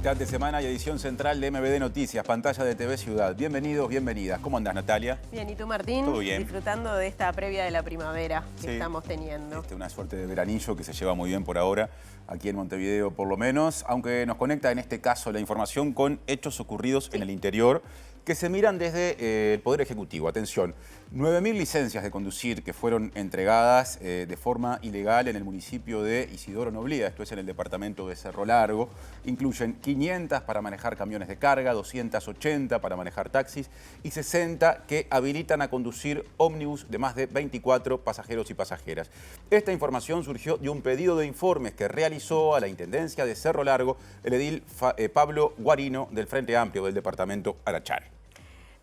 Mitad de semana y edición central de MBD Noticias, pantalla de TV Ciudad. Bienvenidos, bienvenidas. ¿Cómo andás, Natalia? Bien, ¿y tú, Martín? Todo bien. Disfrutando de esta previa de la primavera que estamos teniendo. Una suerte de veranillo que se lleva muy bien por ahora, aquí en Montevideo por lo menos, aunque nos conecta en este caso la información con hechos ocurridos en el interior que se miran desde el Poder Ejecutivo. Atención, 9.000 licencias de conducir que fueron entregadas de forma ilegal en el municipio de Isidoro Noblida, esto es en el departamento de Cerro Largo. Incluyen 500 para manejar camiones de carga, 280 para manejar taxis y 60 que habilitan a conducir ómnibus de más de 24 pasajeros y pasajeras. Esta información surgió de un pedido de informes que realizó a la Intendencia de Cerro Largo el edil Pablo Guarino del Frente Amplio del departamento Arachare.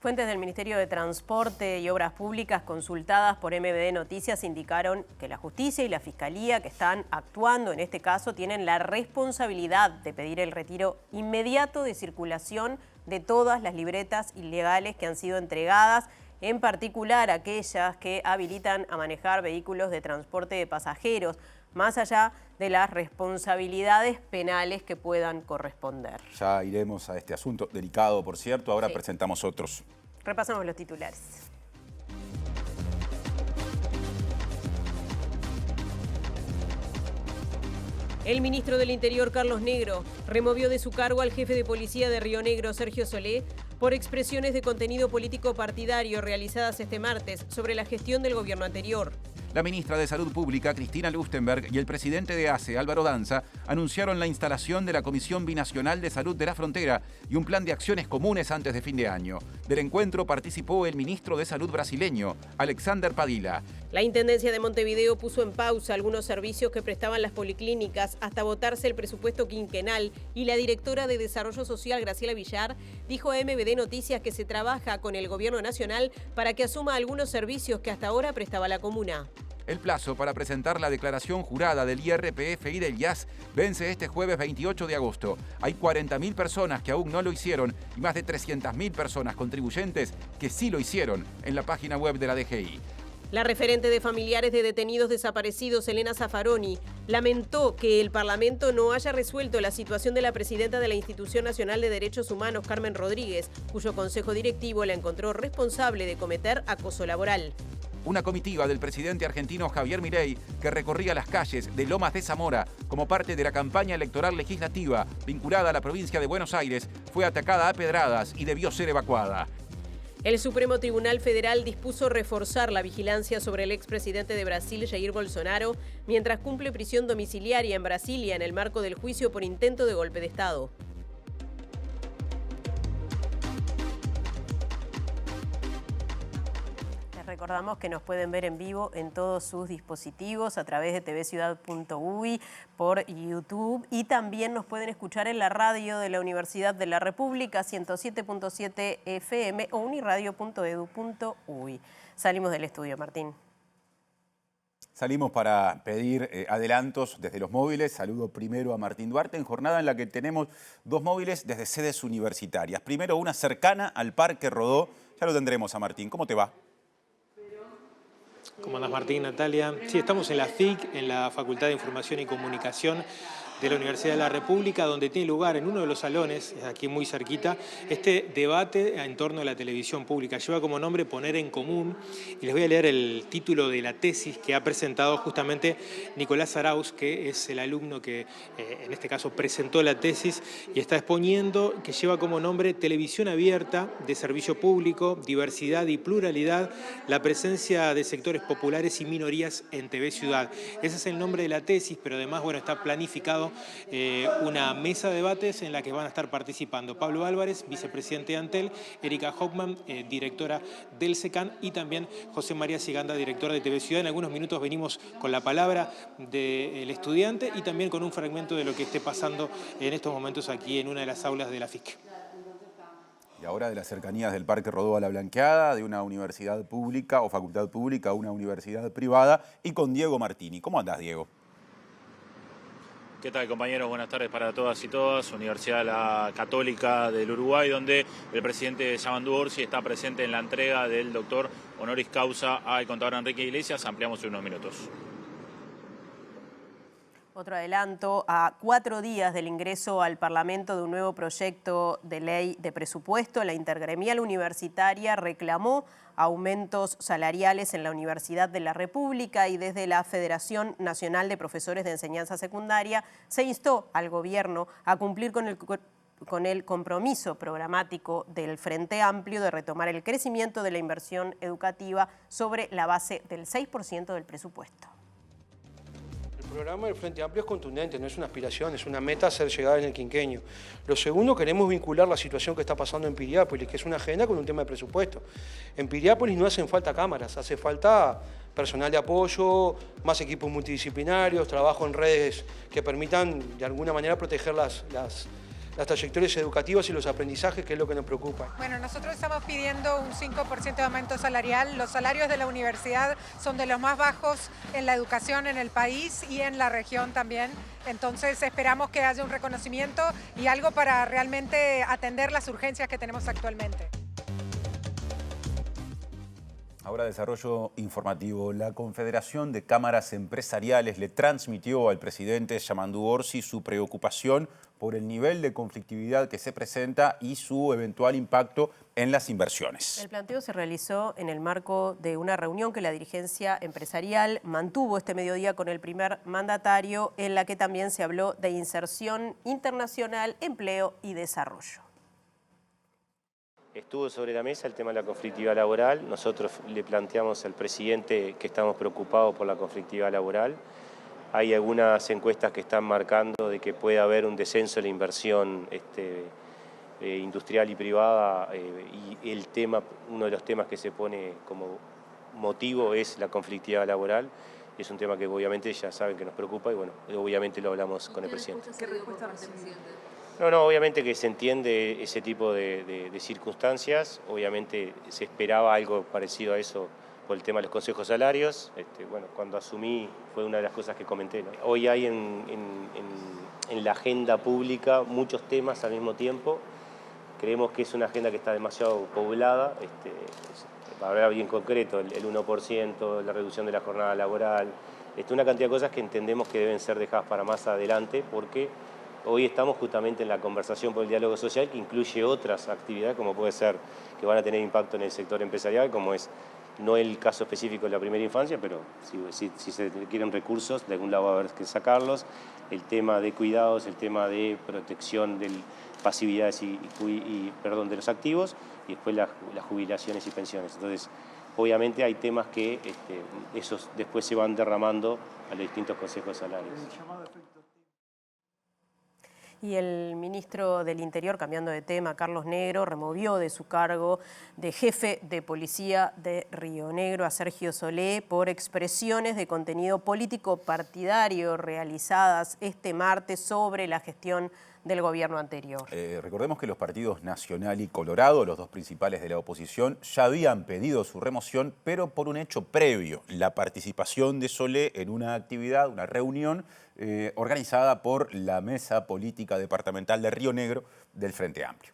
Fuentes del Ministerio de Transporte y Obras Públicas consultadas por MBD Noticias indicaron que la Justicia y la Fiscalía que están actuando en este caso tienen la responsabilidad de pedir el retiro inmediato de circulación de todas las libretas ilegales que han sido entregadas, en particular aquellas que habilitan a manejar vehículos de transporte de pasajeros, más allá de las responsabilidades penales que puedan corresponder. Ya iremos a este asunto delicado, por cierto. Ahora presentamos otros. Repasamos los titulares. El ministro del Interior, Carlos Negro, removió de su cargo al jefe de policía de Río Negro, Sergio Solé, por expresiones de contenido político partidario realizadas este martes sobre la gestión del gobierno anterior. La ministra de Salud Pública, Cristina Lustenberg, y el presidente de ACE, Álvaro Danza, anunciaron la instalación de la Comisión Binacional de Salud de la Frontera y un plan de acciones comunes antes de fin de año. Del encuentro participó el ministro de Salud brasileño, Alexander Padilla. La Intendencia de Montevideo puso en pausa algunos servicios que prestaban las policlínicas hasta votarse el presupuesto quinquenal y la directora de Desarrollo Social, Graciela Villar, dijo a MBD Noticias que se trabaja con el gobierno nacional para que asuma algunos servicios que hasta ahora prestaba la comuna. El plazo para presentar la declaración jurada del IRPF y del IAS vence este jueves 28 de agosto. Hay 40.000 personas que aún no lo hicieron y más de 300.000 personas contribuyentes que sí lo hicieron en la página web de la DGI. La referente de familiares de detenidos desaparecidos, Elena Zaffaroni, lamentó que el Parlamento no haya resuelto la situación de la presidenta de la Institución Nacional de Derechos Humanos, Carmen Rodríguez, cuyo consejo directivo la encontró responsable de cometer acoso laboral. Una comitiva del presidente argentino Javier Milei, que recorría las calles de Lomas de Zamora como parte de la campaña electoral legislativa vinculada a la provincia de Buenos Aires, fue atacada a pedradas y debió ser evacuada. El Supremo Tribunal Federal dispuso reforzar la vigilancia sobre el expresidente de Brasil, Jair Bolsonaro, mientras cumple prisión domiciliaria en Brasilia en el marco del juicio por intento de golpe de Estado. Recordamos que nos pueden ver en vivo en todos sus dispositivos a través de tvciudad.uy, por YouTube, y también nos pueden escuchar en la radio de la Universidad de la República, 107.7 FM o uniradio.edu.uy. Salimos del estudio, Martín. Salimos para pedir adelantos desde los móviles. Saludo primero a Martín Duarte en jornada en la que tenemos dos móviles desde sedes universitarias. Primero una cercana al Parque Rodó. Ya lo tendremos a Martín. ¿Cómo te va? ¿Cómo andás, Martín, Natalia? Sí, estamos en la FIC, en la Facultad de Información y Comunicación de la Universidad de la República, donde tiene lugar en uno de los salones, aquí muy cerquita, este debate en torno a la televisión pública. Lleva como nombre Poner en Común, y les voy a leer el título de la tesis que ha presentado justamente Nicolás Arauz, que es el alumno que en este caso presentó la tesis y está exponiendo, que lleva como nombre Televisión Abierta de Servicio Público, Diversidad y Pluralidad, la presencia de sectores populares y minorías en TV Ciudad. Ese es el nombre de la tesis, pero además, bueno, está planificado una mesa de debates en la que van a estar participando Pablo Álvarez, vicepresidente de Antel, Erika Hoffman, directora del SECAN, y también José María Siganda, director de TV Ciudad. En algunos minutos venimos con la palabra del estudiante y también con un fragmento de lo que esté pasando en estos momentos aquí en una de las aulas de la FIC. Y ahora de las cercanías del Parque Rodó a la Blanqueada, de una universidad pública o facultad pública a una universidad privada, y con Diego Martini. ¿Cómo andás, Diego? ¿Qué tal, compañeros? Buenas tardes para todas y todas. Universidad La Católica del Uruguay, donde el presidente Yamandú Orsi está presente en la entrega del doctor honoris causa al contador Enrique Iglesias. Ampliamos en unos minutos. Otro adelanto, a 4 días del ingreso al Parlamento de un nuevo proyecto de ley de presupuesto, la Intergremial Universitaria reclamó aumentos salariales en la Universidad de la República y desde la Federación Nacional de Profesores de Enseñanza Secundaria se instó al gobierno a cumplir con el compromiso programático del Frente Amplio de retomar el crecimiento de la inversión educativa sobre la base del 6% del presupuesto. El programa del Frente Amplio es contundente, no es una aspiración, es una meta a ser llegada en el quinquenio. Lo segundo, queremos vincular la situación que está pasando en Piriápolis, que es una agenda con un tema de presupuesto. En Piriápolis no hacen falta cámaras, hace falta personal de apoyo, más equipos multidisciplinarios, trabajo en redes que permitan de alguna manera proteger las trayectorias educativas y los aprendizajes, que es lo que nos preocupa. Bueno, nosotros estamos pidiendo un 5% de aumento salarial. Los salarios de la universidad son de los más bajos en la educación en el país y en la región también. Entonces esperamos que haya un reconocimiento y algo para realmente atender las urgencias que tenemos actualmente. Ahora desarrollo informativo. La Confederación de Cámaras Empresariales le transmitió al presidente Yamandu Orsi su preocupación por el nivel de conflictividad que se presenta y su eventual impacto en las inversiones. El planteo se realizó en el marco de una reunión que la dirigencia empresarial mantuvo este mediodía con el primer mandatario, en la que también se habló de inserción internacional, empleo y desarrollo. Estuvo sobre la mesa el tema de la conflictividad laboral. Nosotros le planteamos al presidente que estamos preocupados por la conflictividad laboral. Hay algunas encuestas que están marcando de que puede haber un descenso en la inversión industrial y privada, y uno de los temas que se pone como motivo es la conflictividad laboral. Es un tema que obviamente ya saben que nos preocupa y bueno, obviamente lo hablamos con el presidente. ¿Qué respuesta recibe, presidente? No, obviamente que se entiende ese tipo de circunstancias. Obviamente se esperaba algo parecido a eso por el tema de los consejos salarios. Bueno, cuando asumí fue una de las cosas que comenté, ¿no? Hoy hay en la agenda pública muchos temas al mismo tiempo. Creemos que es una agenda que está demasiado poblada. Para hablar bien concreto, el 1%, la reducción de la jornada laboral, una cantidad de cosas que entendemos que deben ser dejadas para más adelante, porque hoy estamos justamente en la conversación por el diálogo social, que incluye otras actividades, como puede ser que van a tener impacto en el sector empresarial, como es no el caso específico de la primera infancia, pero si se requieren recursos, de algún lado va a haber que sacarlos, el tema de cuidados, el tema de protección de pasividades de los activos, y después las jubilaciones y pensiones. Entonces, obviamente hay temas que esos después se van derramando a los distintos consejos salarios. Y el ministro del Interior, cambiando de tema, Carlos Negro, removió de su cargo de jefe de policía de Río Negro a Sergio Solé por expresiones de contenido político partidario realizadas este martes sobre la gestión del gobierno anterior. Recordemos que los partidos Nacional y Colorado, los dos principales de la oposición, ya habían pedido su remoción, pero por un hecho previo, la participación de Solé en una actividad, una reunión organizada por la Mesa Política Departamental de Río Negro del Frente Amplio.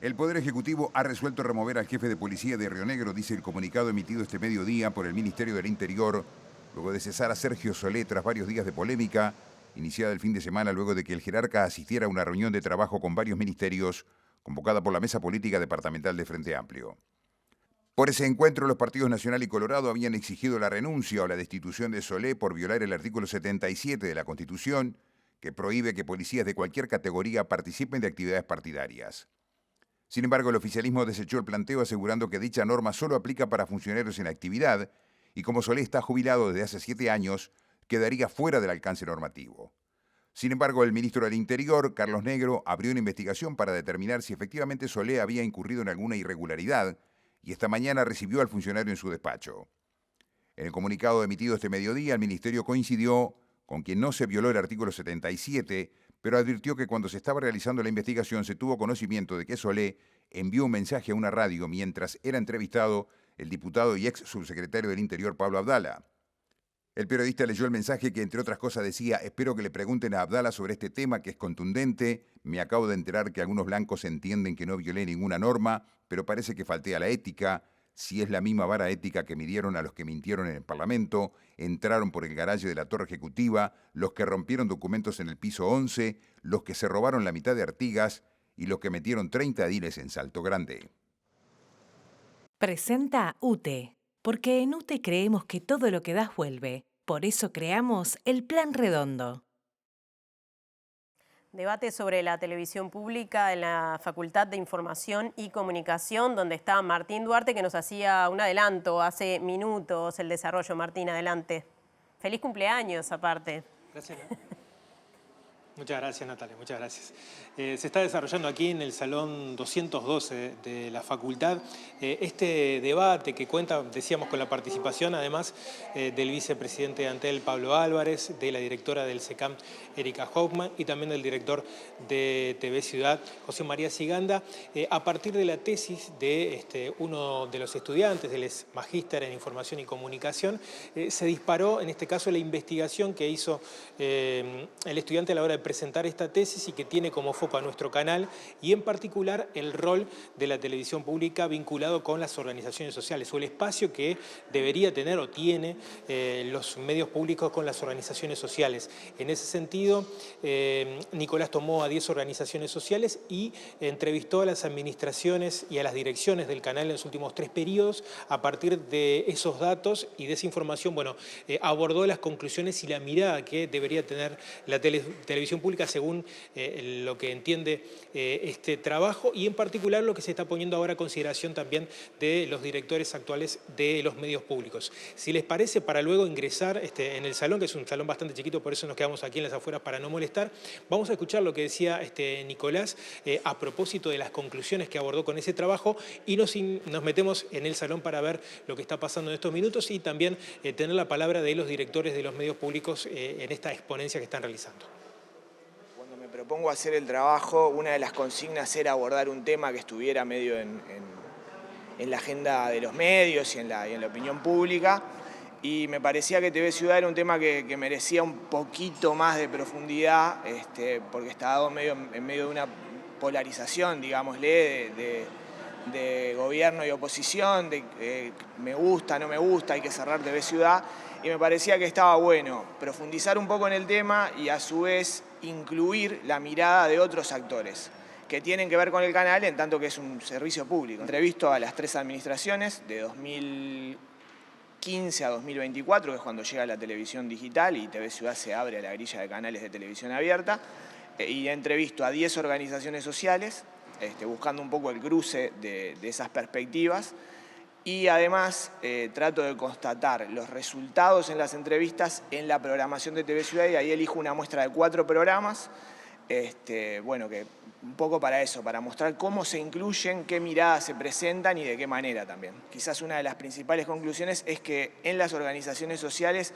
El Poder Ejecutivo ha resuelto remover al jefe de policía de Río Negro, dice el comunicado emitido este mediodía por el Ministerio del Interior, luego de cesar a Sergio Solé tras varios días de polémica, iniciada el fin de semana luego de que el jerarca asistiera a una reunión de trabajo con varios ministerios, convocada por la Mesa Política Departamental de Frente Amplio. Por ese encuentro, los partidos Nacional y Colorado habían exigido la renuncia o la destitución de Solé por violar el artículo 77 de la Constitución, que prohíbe que policías de cualquier categoría participen de actividades partidarias. Sin embargo, el oficialismo desechó el planteo asegurando que dicha norma solo aplica para funcionarios en actividad y como Solé está jubilado desde hace 7 años, quedaría fuera del alcance normativo. Sin embargo, el ministro del Interior, Carlos Negro, abrió una investigación para determinar si efectivamente Solé había incurrido en alguna irregularidad y esta mañana recibió al funcionario en su despacho. En el comunicado emitido este mediodía, el ministerio coincidió con que no se violó el artículo 77, pero advirtió que cuando se estaba realizando la investigación se tuvo conocimiento de que Solé envió un mensaje a una radio mientras era entrevistado el diputado y ex subsecretario del Interior, Pablo Abdala. El periodista leyó el mensaje que, entre otras cosas, decía: espero que le pregunten a Abdala sobre este tema que es contundente. Me acabo de enterar que algunos blancos entienden que no violé ninguna norma, pero parece que falté a la ética. si es la misma vara ética que midieron a los que mintieron en el Parlamento, entraron por el garaje de la Torre Ejecutiva, los que rompieron documentos en el piso 11, los que se robaron la mitad de Artigas y los que metieron 30 ediles en Salto Grande. Presenta UTE, porque en UTE creemos que todo lo que das vuelve. Por eso creamos el Plan Redondo. Debate sobre la televisión pública en la Facultad de Información y Comunicación, donde está Martín Duarte, que nos hacía un adelanto hace minutos el desarrollo. Martín, adelante. Feliz cumpleaños, aparte. Gracias. Muchas gracias, Natalia, muchas gracias. Se está desarrollando aquí en el Salón 212 de la Facultad este debate que cuenta, decíamos, con la participación, además, del vicepresidente de Antel, Pablo Álvarez, de la directora del SECAM, Erika Hoffman, y también del director de TV Ciudad, José María Siganda, a partir de la tesis de uno de los estudiantes, él es magíster en Información y Comunicación. Se disparó, en este caso, la investigación que hizo el estudiante a la hora de presentar esta tesis y que tiene como foco a nuestro canal y en particular el rol de la televisión pública vinculado con las organizaciones sociales o el espacio que debería tener o tiene los medios públicos con las organizaciones sociales. En ese sentido, Nicolás tomó a 10 organizaciones sociales y entrevistó a las administraciones y a las direcciones del canal en los últimos 3 periodos. A partir de esos datos y de esa información, bueno, abordó las conclusiones y la mirada que debería tener la televisión pública según lo que entiende este trabajo y en particular lo que se está poniendo ahora a consideración también de los directores actuales de los medios públicos. Si les parece, para luego ingresar en el salón, que es un salón bastante chiquito, por eso nos quedamos aquí en las afueras para no molestar, vamos a escuchar lo que decía Nicolás a propósito de las conclusiones que abordó con ese trabajo y nos metemos en el salón para ver lo que está pasando en estos minutos y también tener la palabra de los directores de los medios públicos en esta exponencia que están realizando. Propongo hacer el trabajo, una de las consignas era abordar un tema que estuviera medio en la agenda de los medios y en la opinión pública y me parecía que TV Ciudad era un tema que merecía un poquito más de profundidad porque estaba en medio de una polarización, digámosle, de gobierno y oposición, de me gusta, no me gusta, hay que cerrar TV Ciudad y me parecía que estaba bueno profundizar un poco en el tema y a su vez incluir la mirada de otros actores que tienen que ver con el canal en tanto que es un servicio público. Entrevisto a las 3 administraciones de 2015 a 2024, que es cuando llega la televisión digital y TV Ciudad se abre a la grilla de canales de televisión abierta, y entrevisto a 10 organizaciones sociales, buscando un poco el cruce de esas perspectivas. Y además trato de constatar los resultados en las entrevistas en la programación de TV Ciudad y ahí elijo una muestra de 4 programas, bueno, que un poco para eso, para mostrar cómo se incluyen, qué miradas se presentan y de qué manera también. Quizás una de las principales conclusiones es que en las organizaciones sociales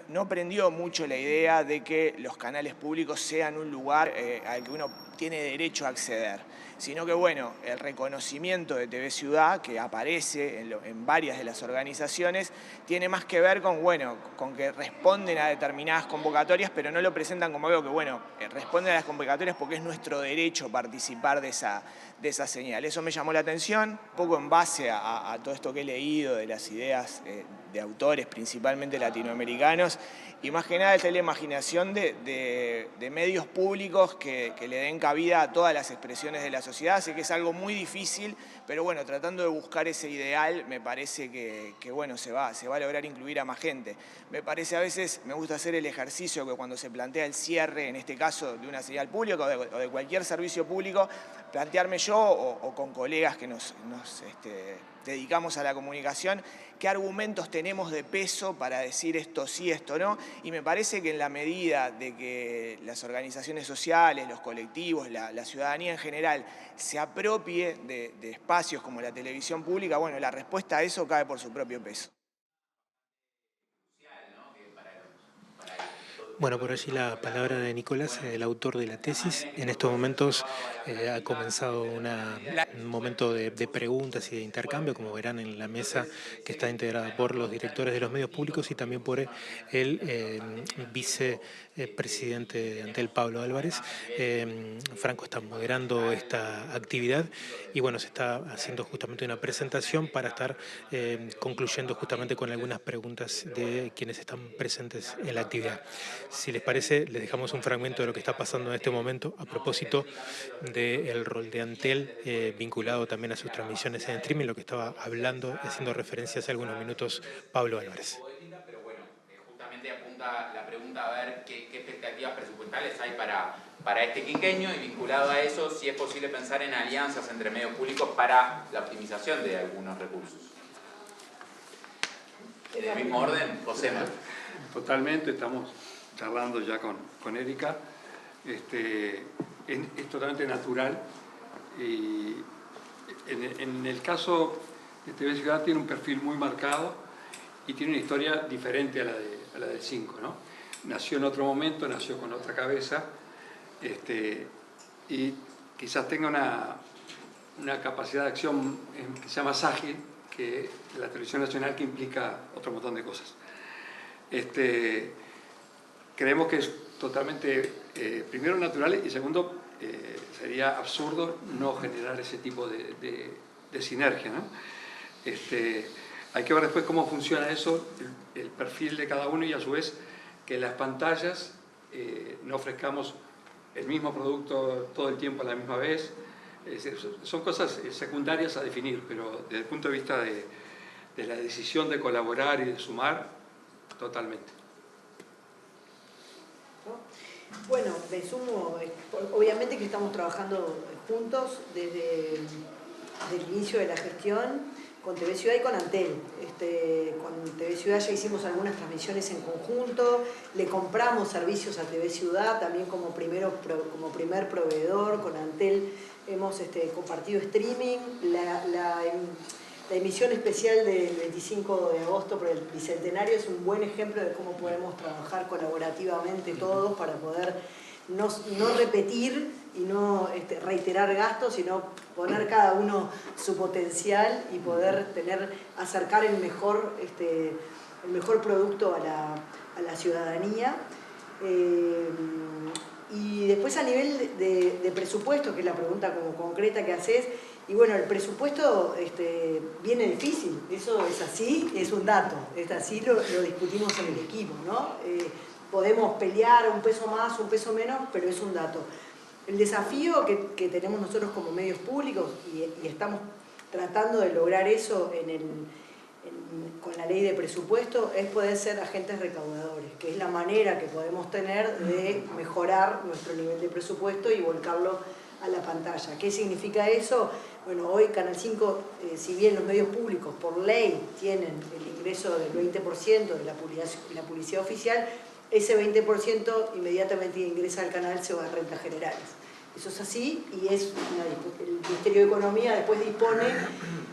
no prendió mucho la idea de que los canales públicos sean un lugar al que uno tiene derecho a acceder, sino que bueno, el reconocimiento de TV Ciudad, que aparece en varias de las organizaciones, tiene más que ver con, bueno, con que responden a determinadas convocatorias, pero no lo presentan como algo que, bueno, responden a las convocatorias porque es nuestro derecho participar de esa señal. Eso me llamó la atención, un poco en base a todo esto que he leído de las ideas de autores, principalmente latinoamericanos, y más que nada es la imaginación de medios públicos que le den cabida a todas las expresiones de la sociedad. Sé que es algo muy difícil, pero bueno, tratando de buscar ese ideal, me parece que bueno, se va a lograr incluir a más gente. Me parece a veces, me gusta hacer el ejercicio que cuando se plantea el cierre, en este caso de una señal pública o de cualquier servicio público, plantearme yo o con colegas que nos dedicamos a la comunicación, qué argumentos tenemos de peso para decir esto sí, esto no, y me parece que en la medida de que las organizaciones sociales, los colectivos, la ciudadanía en general se apropie de espacios como la televisión pública, bueno, la respuesta a eso cae por su propio peso. Bueno, por allí la palabra de Nicolás, el autor de la tesis. En estos momentos ha comenzado una un momento de preguntas y de intercambio, como verán en la mesa que está integrada por los directores de los medios públicos y también por el vicepresidente de Antel, Pablo Álvarez. Franco está moderando esta actividad y bueno, se está haciendo justamente una presentación para estar concluyendo justamente con algunas preguntas de quienes están presentes en la actividad. Si les parece, les dejamos un fragmento de lo que está pasando en este momento a propósito del rol de Antel, vinculado también a sus transmisiones en streaming, lo que estaba hablando, haciendo referencia hace algunos minutos Pablo Álvarez. Pero bueno, justamente apunta la pregunta a ver qué expectativas presupuestales hay para este quinquenio y vinculado a eso, si es posible pensar en alianzas entre medios públicos para la optimización de algunos recursos. En el mismo orden, José. Totalmente, estamos charlando ya con Erika. Es totalmente natural. Y en el caso de TV Ciudad tiene un perfil muy marcado y tiene una historia diferente a la del 5, ¿no? Nació en otro momento, nació con otra cabeza, y quizás tenga una capacidad de acción que sea más ágil que la televisión nacional, que implica otro montón de cosas. Creemos que es totalmente, primero, natural, y segundo, sería absurdo no generar ese tipo de sinergia, ¿no? Hay que ver después cómo funciona eso, el perfil de cada uno, y a su vez que en las pantallas no ofrezcamos el mismo producto todo el tiempo a la misma vez. Son cosas secundarias a definir, pero desde el punto de vista de la decisión de colaborar y de sumar, totalmente. Bueno, me sumo, obviamente que estamos trabajando juntos desde el inicio de la gestión con TV Ciudad y con Antel. Con TV Ciudad ya hicimos algunas transmisiones en conjunto, le compramos servicios a TV Ciudad también como primer proveedor. Con Antel hemos compartido streaming, la emisión especial del 25 de agosto por el Bicentenario es un buen ejemplo de cómo podemos trabajar colaborativamente todos para poder no repetir y no reiterar gastos, sino poner cada uno su potencial y poder acercar el mejor producto a la ciudadanía. Y después, a nivel de presupuesto, que es la pregunta como concreta que haces, y bueno, el presupuesto viene difícil, eso es así, es un dato, es así, lo discutimos en el equipo, ¿no? Podemos pelear un peso más, un peso menos, pero es un dato. El desafío que tenemos nosotros como medios públicos, y estamos tratando de lograr eso con la ley de presupuesto, es poder ser agentes recaudadores, que es la manera que podemos tener de mejorar nuestro nivel de presupuesto y volcarlo a la pantalla. ¿Qué significa eso? Bueno, hoy Canal 5, si bien los medios públicos por ley tienen el ingreso del 20% de la publicidad oficial, ese 20% inmediatamente ingresa al canal, se va a rentas generales. Eso es así, y el Ministerio de Economía después dispone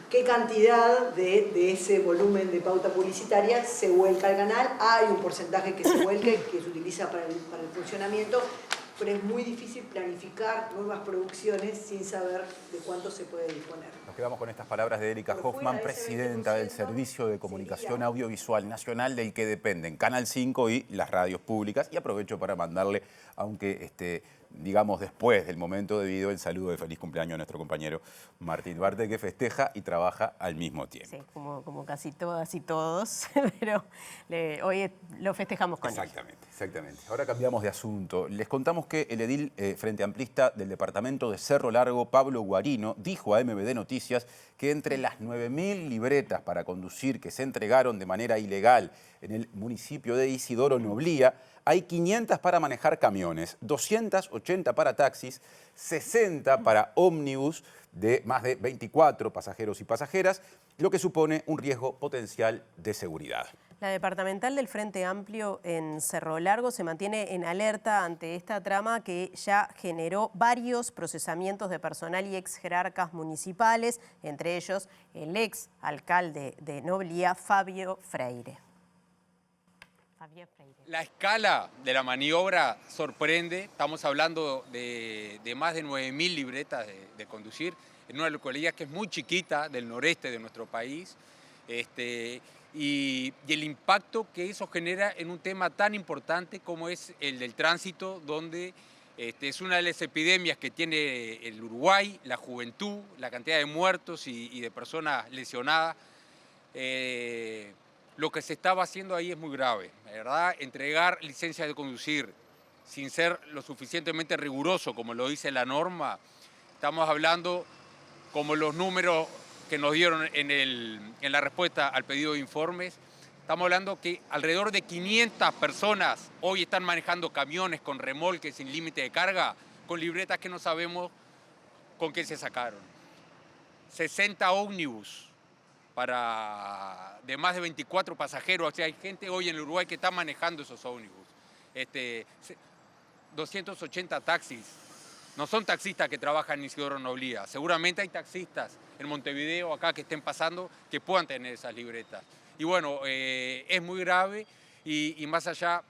qué cantidad de ese volumen de pauta publicitaria se vuelca al canal. Hay un porcentaje que se vuelca y que se utiliza para el funcionamiento, pero es muy difícil planificar nuevas producciones sin saber de cuánto se puede disponer. Nos quedamos con estas palabras de Erika Hoffman, presidenta del Servicio de Comunicación Audiovisual Nacional, del que dependen Canal 5 y las radios públicas. Y aprovecho para mandarle, aunque digamos después del momento debido, el saludo de feliz cumpleaños a nuestro compañero Martín Duarte, que festeja y trabaja al mismo tiempo. Sí, como casi todas y todos, pero hoy lo festejamos con él. Exactamente. Ahora cambiamos de asunto. Les contamos que el edil Frente Amplista del departamento de Cerro Largo, Pablo Guarino, dijo a MBD Noticias que entre las 9.000 libretas para conducir que se entregaron de manera ilegal en el municipio de Isidoro Noblía, hay 500 para manejar camiones, 280 para taxis, 60 para ómnibus de más de 24 pasajeros y pasajeras, lo que supone un riesgo potencial de seguridad. La departamental del Frente Amplio en Cerro Largo se mantiene en alerta ante esta trama que ya generó varios procesamientos de personal y ex jerarcas municipales, entre ellos el ex alcalde de Noblía, Fabio Freire. La escala de la maniobra sorprende. Estamos hablando de más de 9.000 libretas de conducir. en una localidad que es muy chiquita del noreste de nuestro país, y el impacto que eso genera en un tema tan importante como es el del tránsito, donde es una de las epidemias que tiene el Uruguay, la juventud, la cantidad de muertos y de personas lesionadas. Lo que se estaba haciendo ahí es muy grave, ¿verdad? Entregar licencias de conducir sin ser lo suficientemente riguroso como lo dice la norma. Estamos hablando como los números que nos dieron en la respuesta al pedido de informes. Estamos hablando que alrededor de 500 personas hoy están manejando camiones con remolques sin límite de carga, con libretas que no sabemos con qué se sacaron. 60 ómnibus de más de 24 pasajeros. O sea, hay gente hoy en el Uruguay que está manejando esos ómnibus. 280 taxis. No son taxistas que trabajan en Isidoro Noblía. Seguramente hay taxistas en Montevideo, acá, que estén pasando, que puedan tener esas libretas. Y bueno, es muy grave y más allá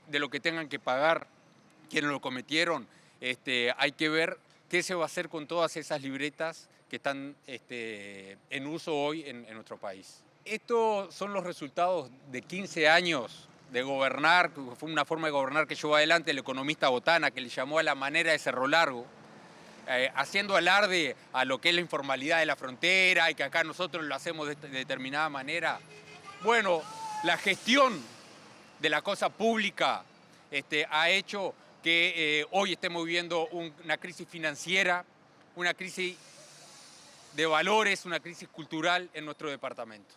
de lo que tengan que pagar quienes lo cometieron, hay que ver qué se va a hacer con todas esas libretas que están en uso hoy en nuestro país. Estos son los resultados de 15 años de gobernar, fue una forma de gobernar que llevó adelante el economista Botana, que le llamó a la manera de Cerro Largo, haciendo alarde a lo que es la informalidad de la frontera y que acá nosotros lo hacemos de determinada manera. Bueno, la gestión de la cosa pública ha hecho que hoy estemos viviendo una crisis financiera, una crisis de valores, una crisis cultural en nuestro departamento.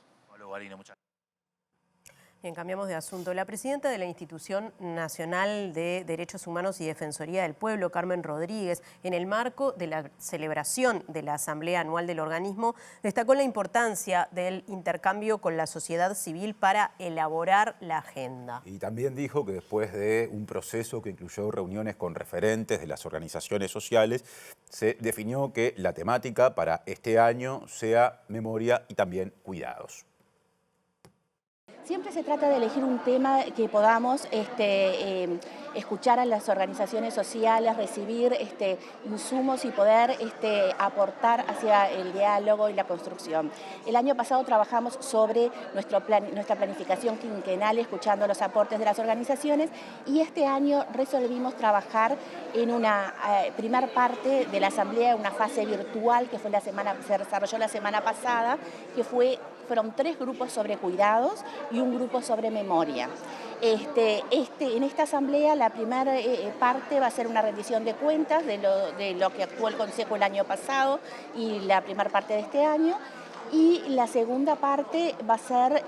Bien, cambiamos de asunto. La presidenta de la Institución Nacional de Derechos Humanos y Defensoría del Pueblo, Carmen Rodríguez, en el marco de la celebración de la Asamblea Anual del organismo, destacó la importancia del intercambio con la sociedad civil para elaborar la agenda. Y también dijo que después de un proceso que incluyó reuniones con referentes de las organizaciones sociales, se definió que la temática para este año sea memoria y también cuidados. Siempre se trata de elegir un tema que podamos escuchar a las organizaciones sociales, recibir insumos y poder aportar hacia el diálogo y la construcción. El año pasado trabajamos sobre nuestra planificación quinquenal, escuchando los aportes de las organizaciones, y este año resolvimos trabajar en una primer parte de la asamblea, una fase virtual que fue se desarrolló la semana pasada, que fueron 3 grupos sobre cuidados y un grupo sobre memoria. En esta asamblea la primera parte va a ser una rendición de cuentas de lo que actuó el Consejo el año pasado y la primera parte de este año. Y la segunda parte va a ser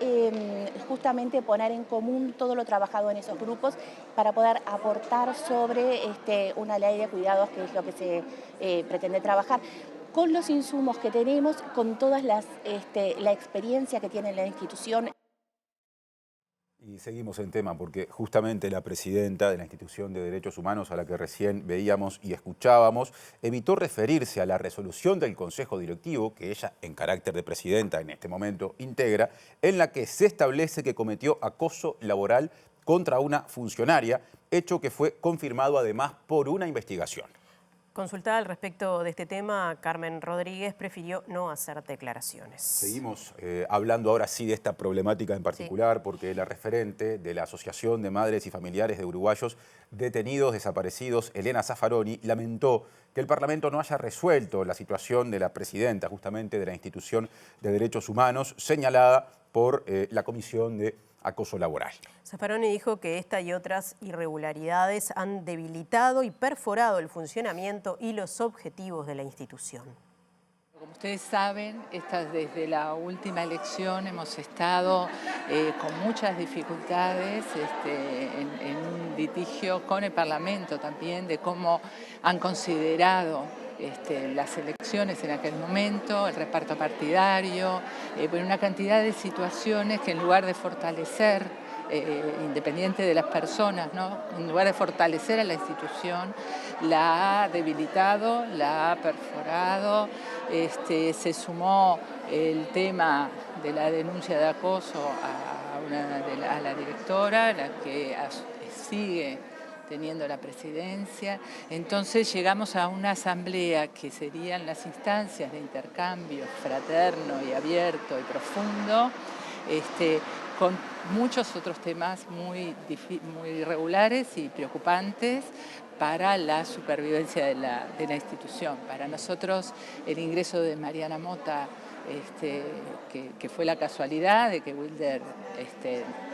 justamente poner en común todo lo trabajado en esos grupos para poder aportar sobre una ley de cuidados, que es lo que se pretende trabajar, con los insumos que tenemos, con toda la experiencia que tiene la institución. Y seguimos en tema porque justamente la presidenta de la Institución de Derechos Humanos, a la que recién veíamos y escuchábamos, evitó referirse a la resolución del Consejo Directivo, que ella en carácter de presidenta en este momento integra, en la que se establece que cometió acoso laboral contra una funcionaria, hecho que fue confirmado además por una investigación. Consultada al respecto de este tema, Carmen Rodríguez prefirió no hacer declaraciones. Seguimos hablando ahora sí de esta problemática en particular, porque la referente de la Asociación de Madres y Familiares de Uruguayos Detenidos Desaparecidos, Elena Zaffaroni, lamentó que el Parlamento no haya resuelto la situación de la presidenta justamente de la Institución de Derechos Humanos, señalada por la Comisión de Acoso Laboral. Zaffaroni dijo que esta y otras irregularidades han debilitado y perforado el funcionamiento y los objetivos de la institución. Como ustedes saben, desde la última elección hemos estado con muchas dificultades en un litigio con el Parlamento también, de cómo han considerado las elecciones en aquel momento, el reparto partidario, una cantidad de situaciones que en lugar de fortalecer, independiente de las personas, ¿no? En lugar de fortalecer a la institución, la ha debilitado, la ha perforado. Se sumó el tema de la denuncia de acoso a la directora, la que sigue teniendo la presidencia. Entonces llegamos a una asamblea que serían las instancias de intercambio fraterno y abierto y profundo, con muchos otros temas muy irregulares y preocupantes para la supervivencia de la institución. Para nosotros el ingreso de Mariana Mota, que fue la casualidad de que Wilder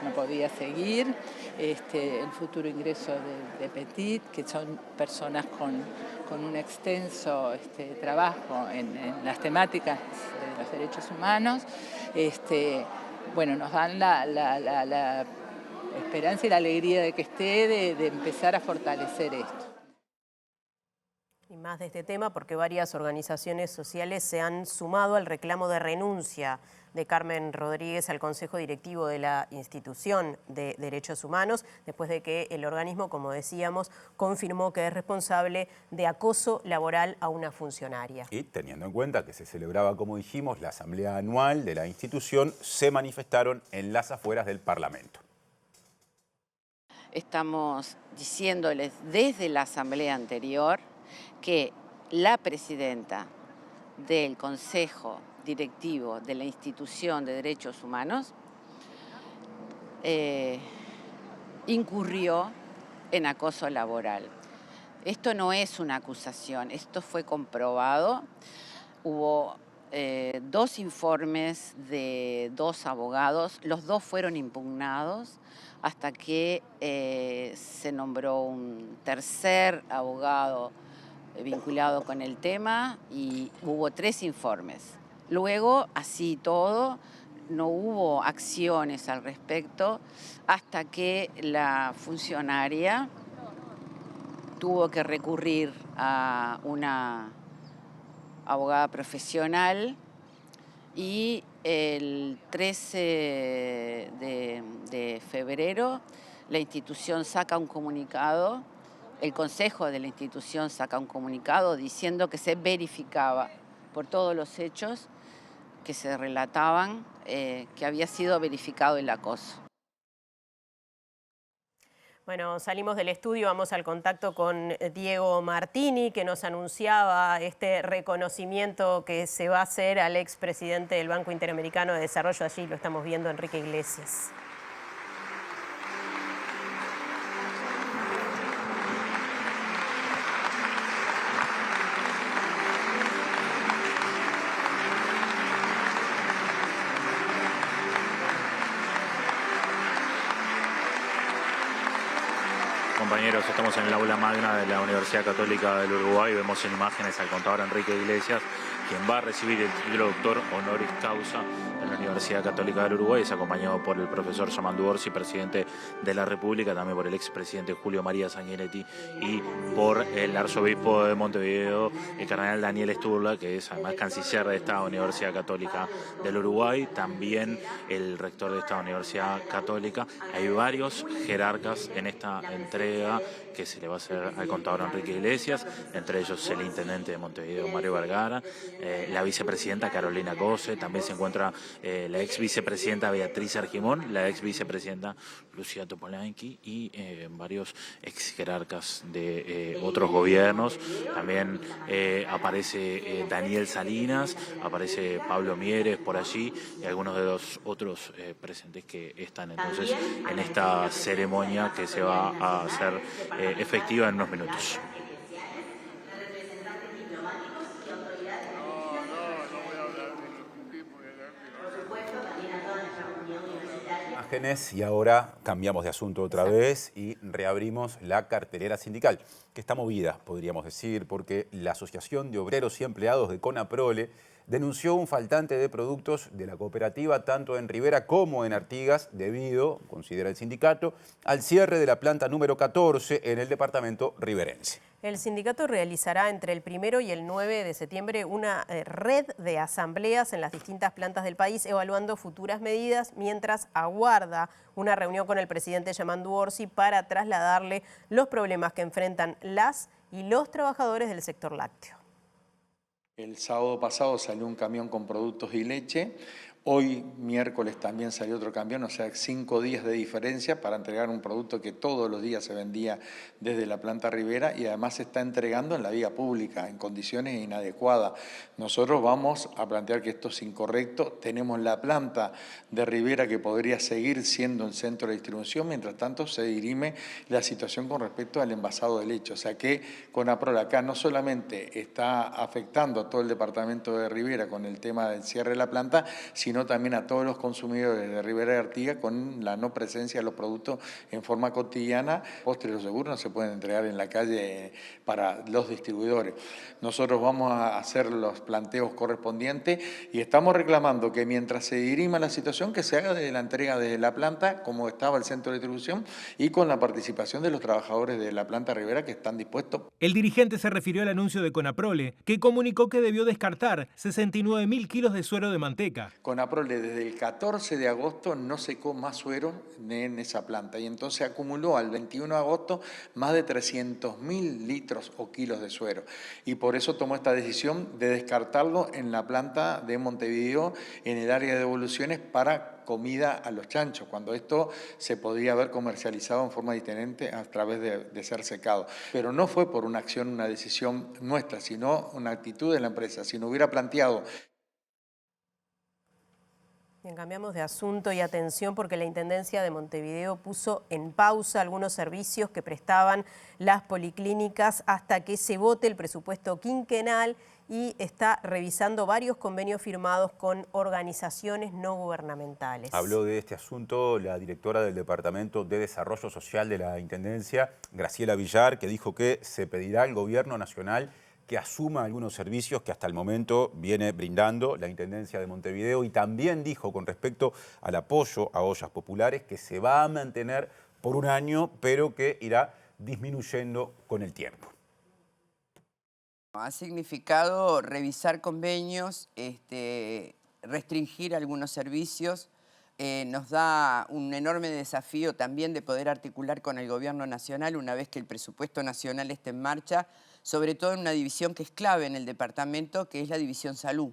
no podía seguir, el futuro ingreso de Petit, que son personas con un extenso trabajo en las temáticas de los derechos humanos, bueno, nos dan la esperanza y la alegría de que esté, de empezar a fortalecer esto. Y más de este tema porque varias organizaciones sociales se han sumado al reclamo de renuncia de Carmen Rodríguez al Consejo Directivo de la Institución de Derechos Humanos, después de que el organismo, como decíamos, confirmó que es responsable de acoso laboral a una funcionaria. Y teniendo en cuenta que se celebraba, como dijimos, la asamblea anual de la institución, se manifestaron en las afueras del Parlamento. Estamos diciéndoles desde la asamblea anterior que la presidenta del Consejo Directivo de la Institución de Derechos Humanos incurrió en acoso laboral. Esto no es una acusación, esto fue comprobado. Hubo 2 informes de 2 abogados, los 2 fueron impugnados hasta que se nombró un tercer abogado vinculado con el tema y hubo 3 informes. Luego, así todo, no hubo acciones al respecto hasta que la funcionaria tuvo que recurrir a una abogada profesional y el 13 de febrero la institución saca un comunicado. El Consejo de la institución saca un comunicado diciendo que se verificaba por todos los hechos que se relataban que había sido verificado el acoso. Bueno, salimos del estudio, vamos al contacto con Diego Martini, que nos anunciaba este reconocimiento que se va a hacer al expresidente del Banco Interamericano de Desarrollo. Allí lo estamos viendo, Enrique Iglesias. Compañeros, estamos en el aula magna de la Universidad Católica del Uruguay. Vemos en imágenes al contador Enrique Iglesias, quien va a recibir el título doctor honoris causa en la Universidad Católica del Uruguay. Es acompañado por el profesor Yamandu Orsi, presidente de la República, también por el expresidente Julio María Sanguinetti y por el arzobispo de Montevideo, el cardenal Daniel Sturla, que es además canciller de esta Universidad Católica del Uruguay, también el rector de esta Universidad Católica. Hay varios jerarcas en esta entrega que se le va a hacer al contador Enrique Iglesias, entre ellos el intendente de Montevideo, Mario Vergara, la vicepresidenta Carolina Cose, también se encuentra la ex vicepresidenta Beatriz Argimón, la ex vicepresidenta Lucía Topolanqui y varios ex jerarcas de otros gobiernos. También aparece Daniel Salinas, aparece Pablo Mieres por allí y algunos de los otros presentes que están entonces en esta ceremonia que se va a hacer efectiva en unos minutos. Y ahora cambiamos de asunto otra vez y reabrimos la cartelera sindical, que está movida, podríamos decir, porque la Asociación de Obreros y Empleados de CONAPROLE denunció un faltante de productos de la cooperativa tanto en Rivera como en Artigas debido, considera el sindicato, al cierre de la planta número 14 en el departamento riverense. El sindicato realizará entre el 1 y el 9 de septiembre una red de asambleas en las distintas plantas del país evaluando futuras medidas mientras aguarda una reunión con el presidente Yamandu Orsi para trasladarle los problemas que enfrentan las y los trabajadores del sector lácteo. El sábado pasado salió un camión con productos y leche Hoy, miércoles, también salió otro camión, o sea, 5 días de diferencia para entregar un producto que todos los días se vendía desde la planta Rivera y además se está entregando en la vía pública en condiciones inadecuadas. Nosotros vamos a plantear que esto es incorrecto. Tenemos la planta de Rivera que podría seguir siendo el centro de distribución, mientras tanto se dirime la situación con respecto al envasado de leche. O sea que Conaprol acá no solamente está afectando a todo el departamento de Rivera con el tema del cierre de la planta, sino también a todos los consumidores de Rivera y Artigas con la no presencia de los productos en forma cotidiana. Postres seguros no se pueden entregar en la calle para los distribuidores. Nosotros vamos a hacer los planteos correspondientes y estamos reclamando que mientras se dirima la situación, que se haga de la entrega desde la planta, como estaba el centro de distribución, y con la participación de los trabajadores de la planta Rivera que están dispuestos. El dirigente se refirió al anuncio de Conaprole, que comunicó que debió descartar 69.000 kilos de suero de manteca. Conaprole desde el 14 de agosto no secó más suero en esa planta y entonces acumuló al 21 de agosto más de 300.000 litros o kilos de suero y por eso tomó esta decisión de descartarlo en la planta de Montevideo en el área de devoluciones para comida a los chanchos, cuando esto se podría haber comercializado en forma diferente a través de ser secado. Pero no fue por una acción, una decisión nuestra, sino una actitud de la empresa. Si no hubiera planteado... Bien, cambiamos de asunto y atención porque la Intendencia de Montevideo puso en pausa algunos servicios que prestaban las policlínicas hasta que se vote el presupuesto quinquenal y está revisando varios convenios firmados con organizaciones no gubernamentales. Habló de este asunto la directora del Departamento de Desarrollo Social de la Intendencia, Graciela Villar, que dijo que se pedirá al Gobierno Nacional que asuma algunos servicios que hasta el momento viene brindando la Intendencia de Montevideo y también dijo con respecto al apoyo a ollas populares que se va a mantener por un año, pero que irá disminuyendo con el tiempo. Ha significado revisar convenios, restringir algunos servicios. Nos da un enorme desafío también de poder articular con el Gobierno Nacional una vez que el presupuesto nacional esté en marcha, sobre todo en una división que es clave en el departamento, que es la división salud,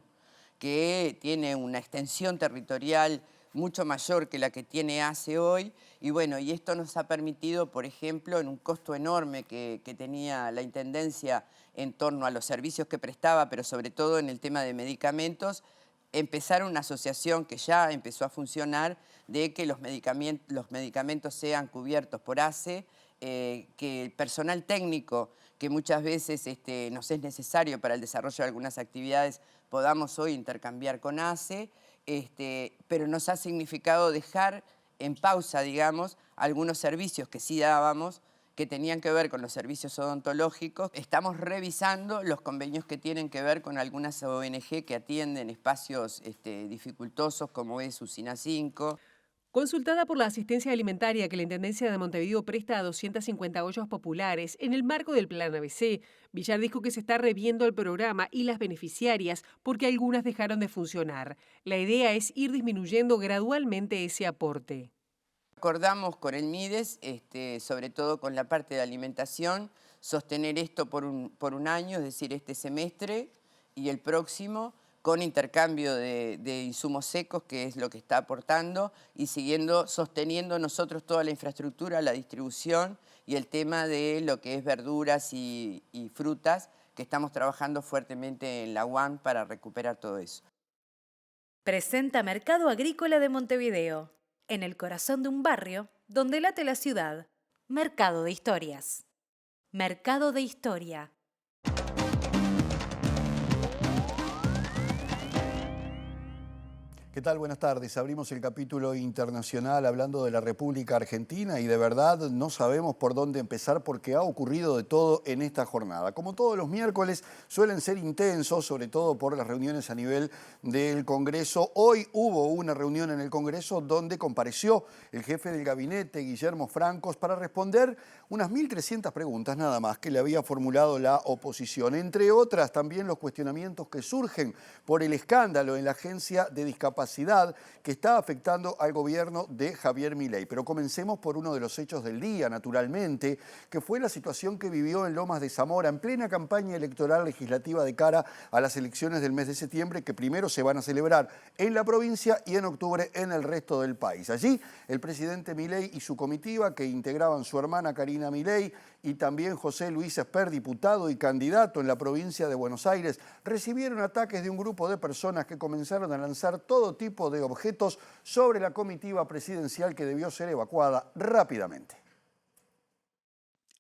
que tiene una extensión territorial mucho mayor que la que tiene ACE hoy. Y bueno, y esto nos ha permitido, por ejemplo, en un costo enorme que tenía la Intendencia en torno a los servicios que prestaba, pero sobre todo en el tema de medicamentos, empezar una asociación que ya empezó a funcionar de que los medicamentos sean cubiertos por ACE, que el personal técnico que muchas veces nos es necesario para el desarrollo de algunas actividades podamos hoy intercambiar con ACE, pero nos ha significado dejar en pausa, digamos, algunos servicios que sí dábamos, que tenían que ver con los servicios odontológicos. Estamos revisando los convenios que tienen que ver con algunas ONG que atienden espacios dificultosos como es Usina 5. Consultada por la asistencia alimentaria que la Intendencia de Montevideo presta a 250 ollas populares en el marco del Plan ABC, Villar dijo que se está reviendo el programa y las beneficiarias porque algunas dejaron de funcionar. La idea es ir disminuyendo gradualmente ese aporte. Acordamos con el MIDES, sobre todo con la parte de alimentación, sostener esto por un año, es decir, este semestre y el próximo, con intercambio de insumos secos, que es lo que está aportando, y sosteniendo nosotros toda la infraestructura, la distribución y el tema de lo que es verduras y frutas, que estamos trabajando fuertemente en la UAN para recuperar todo eso. Presenta Mercado Agrícola de Montevideo, en el corazón de un barrio donde late la ciudad. Mercado de Historias. Mercado de Historia. ¿Qué tal? Buenas tardes. Abrimos el capítulo internacional hablando de la República Argentina y de verdad no sabemos por dónde empezar porque ha ocurrido de todo en esta jornada. Como todos los miércoles suelen ser intensos, sobre todo por las reuniones a nivel del Congreso. Hoy hubo una reunión en el Congreso donde compareció el jefe del gabinete, Guillermo Francos, para responder unas 1.300 preguntas nada más que le había formulado la oposición. Entre otras, también los cuestionamientos que surgen por el escándalo en la Agencia de Discapacidad discapacidad que está afectando al gobierno de Javier Milei. Pero comencemos por uno de los hechos del día, naturalmente, que fue la situación que vivió en Lomas de Zamora en plena campaña electoral legislativa de cara a las elecciones del mes de septiembre, que primero se van a celebrar en la provincia y en octubre en el resto del país. Allí, el presidente Milei y su comitiva, que integraban su hermana Karina Milei y también José Luis Espert, diputado y candidato en la provincia de Buenos Aires, recibieron ataques de un grupo de personas que comenzaron a lanzar todo tipo de objetos sobre la comitiva presidencial que debió ser evacuada rápidamente.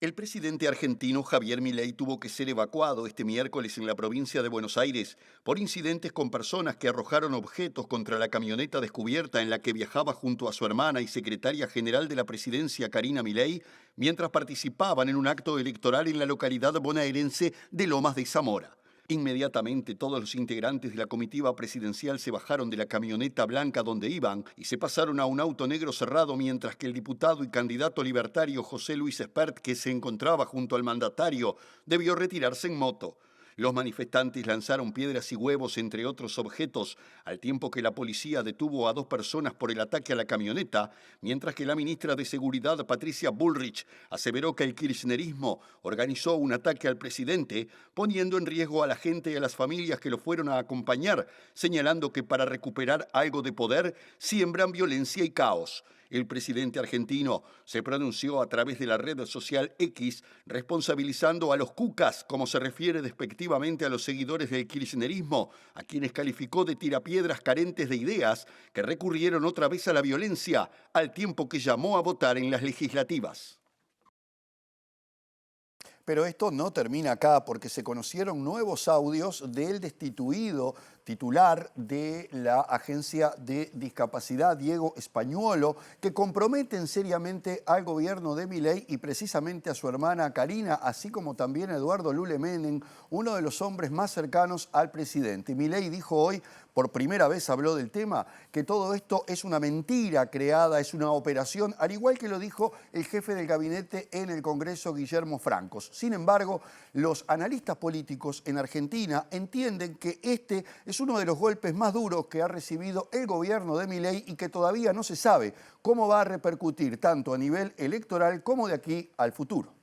El presidente argentino Javier Milei tuvo que ser evacuado este miércoles en la provincia de Buenos Aires por incidentes con personas que arrojaron objetos contra la camioneta descubierta en la que viajaba junto a su hermana y secretaria general de la presidencia Karina Milei mientras participaban en un acto electoral en la localidad bonaerense de Lomas de Zamora. Inmediatamente todos los integrantes de la comitiva presidencial se bajaron de la camioneta blanca donde iban y se pasaron a un auto negro cerrado mientras que el diputado y candidato libertario José Luis Espert, que se encontraba junto al mandatario, debió retirarse en moto. Los manifestantes lanzaron piedras y huevos, entre otros objetos, al tiempo que la policía detuvo a 2 personas por el ataque a la camioneta, mientras que la ministra de Seguridad, Patricia Bullrich, aseveró que el kirchnerismo organizó un ataque al presidente, poniendo en riesgo a la gente y a las familias que lo fueron a acompañar, señalando que para recuperar algo de poder siembran violencia y caos. El presidente argentino se pronunció a través de la red social X, responsabilizando a los cucas, como se refiere despectivamente a los seguidores del kirchnerismo, a quienes calificó de tirapiedras carentes de ideas que recurrieron otra vez a la violencia, al tiempo que llamó a votar en las legislativas. Pero esto no termina acá porque se conocieron nuevos audios del destituido titular de la Agencia de Discapacidad, Diego Spagnuolo, que comprometen seriamente al gobierno de Milei y precisamente a su hermana Karina, así como también a Eduardo Lule Menem, uno de los hombres más cercanos al presidente. Milei dijo hoy, por primera vez habló del tema, que todo esto es una mentira creada, es una operación, al igual que lo dijo el jefe del gabinete en el Congreso, Guillermo Francos. Sin embargo, los analistas políticos en Argentina entienden que este es uno de los golpes más duros que ha recibido el gobierno de Milei y que todavía no se sabe cómo va a repercutir tanto a nivel electoral como de aquí al futuro.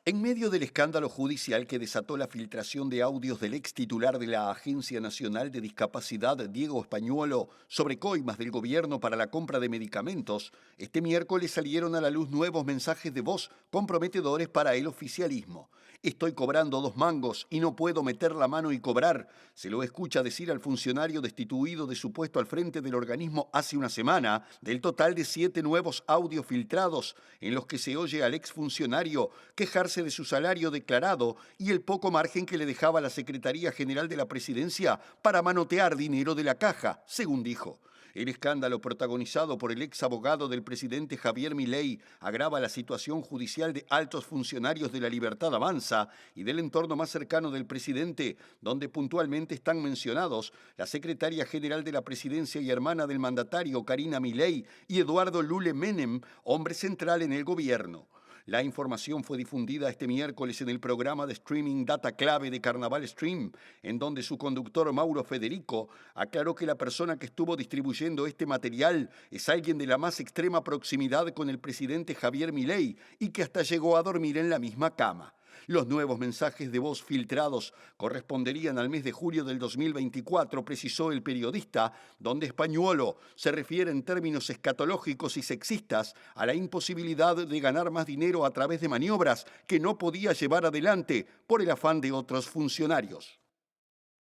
En medio del escándalo judicial que desató la filtración de audios del ex titular de la Agencia Nacional de Discapacidad, Diego Spagnuolo, sobre coimas del gobierno para la compra de medicamentos, este miércoles salieron a la luz nuevos mensajes de voz comprometedores para el oficialismo. Estoy cobrando 2 mangos y no puedo meter la mano y cobrar. Se lo escucha decir al funcionario destituido de su puesto al frente del organismo hace una semana, del total de 7 nuevos audios filtrados en los que se oye al exfuncionario quejarse de su salario declarado y el poco margen que le dejaba la Secretaría General de la Presidencia para manotear dinero de la caja, según dijo. El escándalo protagonizado por el ex abogado del presidente Javier Milei agrava la situación judicial de altos funcionarios de la Libertad Avanza y del entorno más cercano del presidente, donde puntualmente están mencionados la secretaria general de la presidencia y hermana del mandatario Karina Milei y Eduardo Lule Menem, hombre central en el gobierno. La información fue difundida este miércoles en el programa de streaming Data Clave de Carnaval Stream, en donde su conductor Mauro Federico aclaró que la persona que estuvo distribuyendo este material es alguien de la más extrema proximidad con el presidente Javier Milei y que hasta llegó a dormir en la misma cama. Los nuevos mensajes de voz filtrados corresponderían al mes de julio del 2024, precisó el periodista, donde Spagnuolo se refiere en términos escatológicos y sexistas a la imposibilidad de ganar más dinero a través de maniobras que no podía llevar adelante por el afán de otros funcionarios.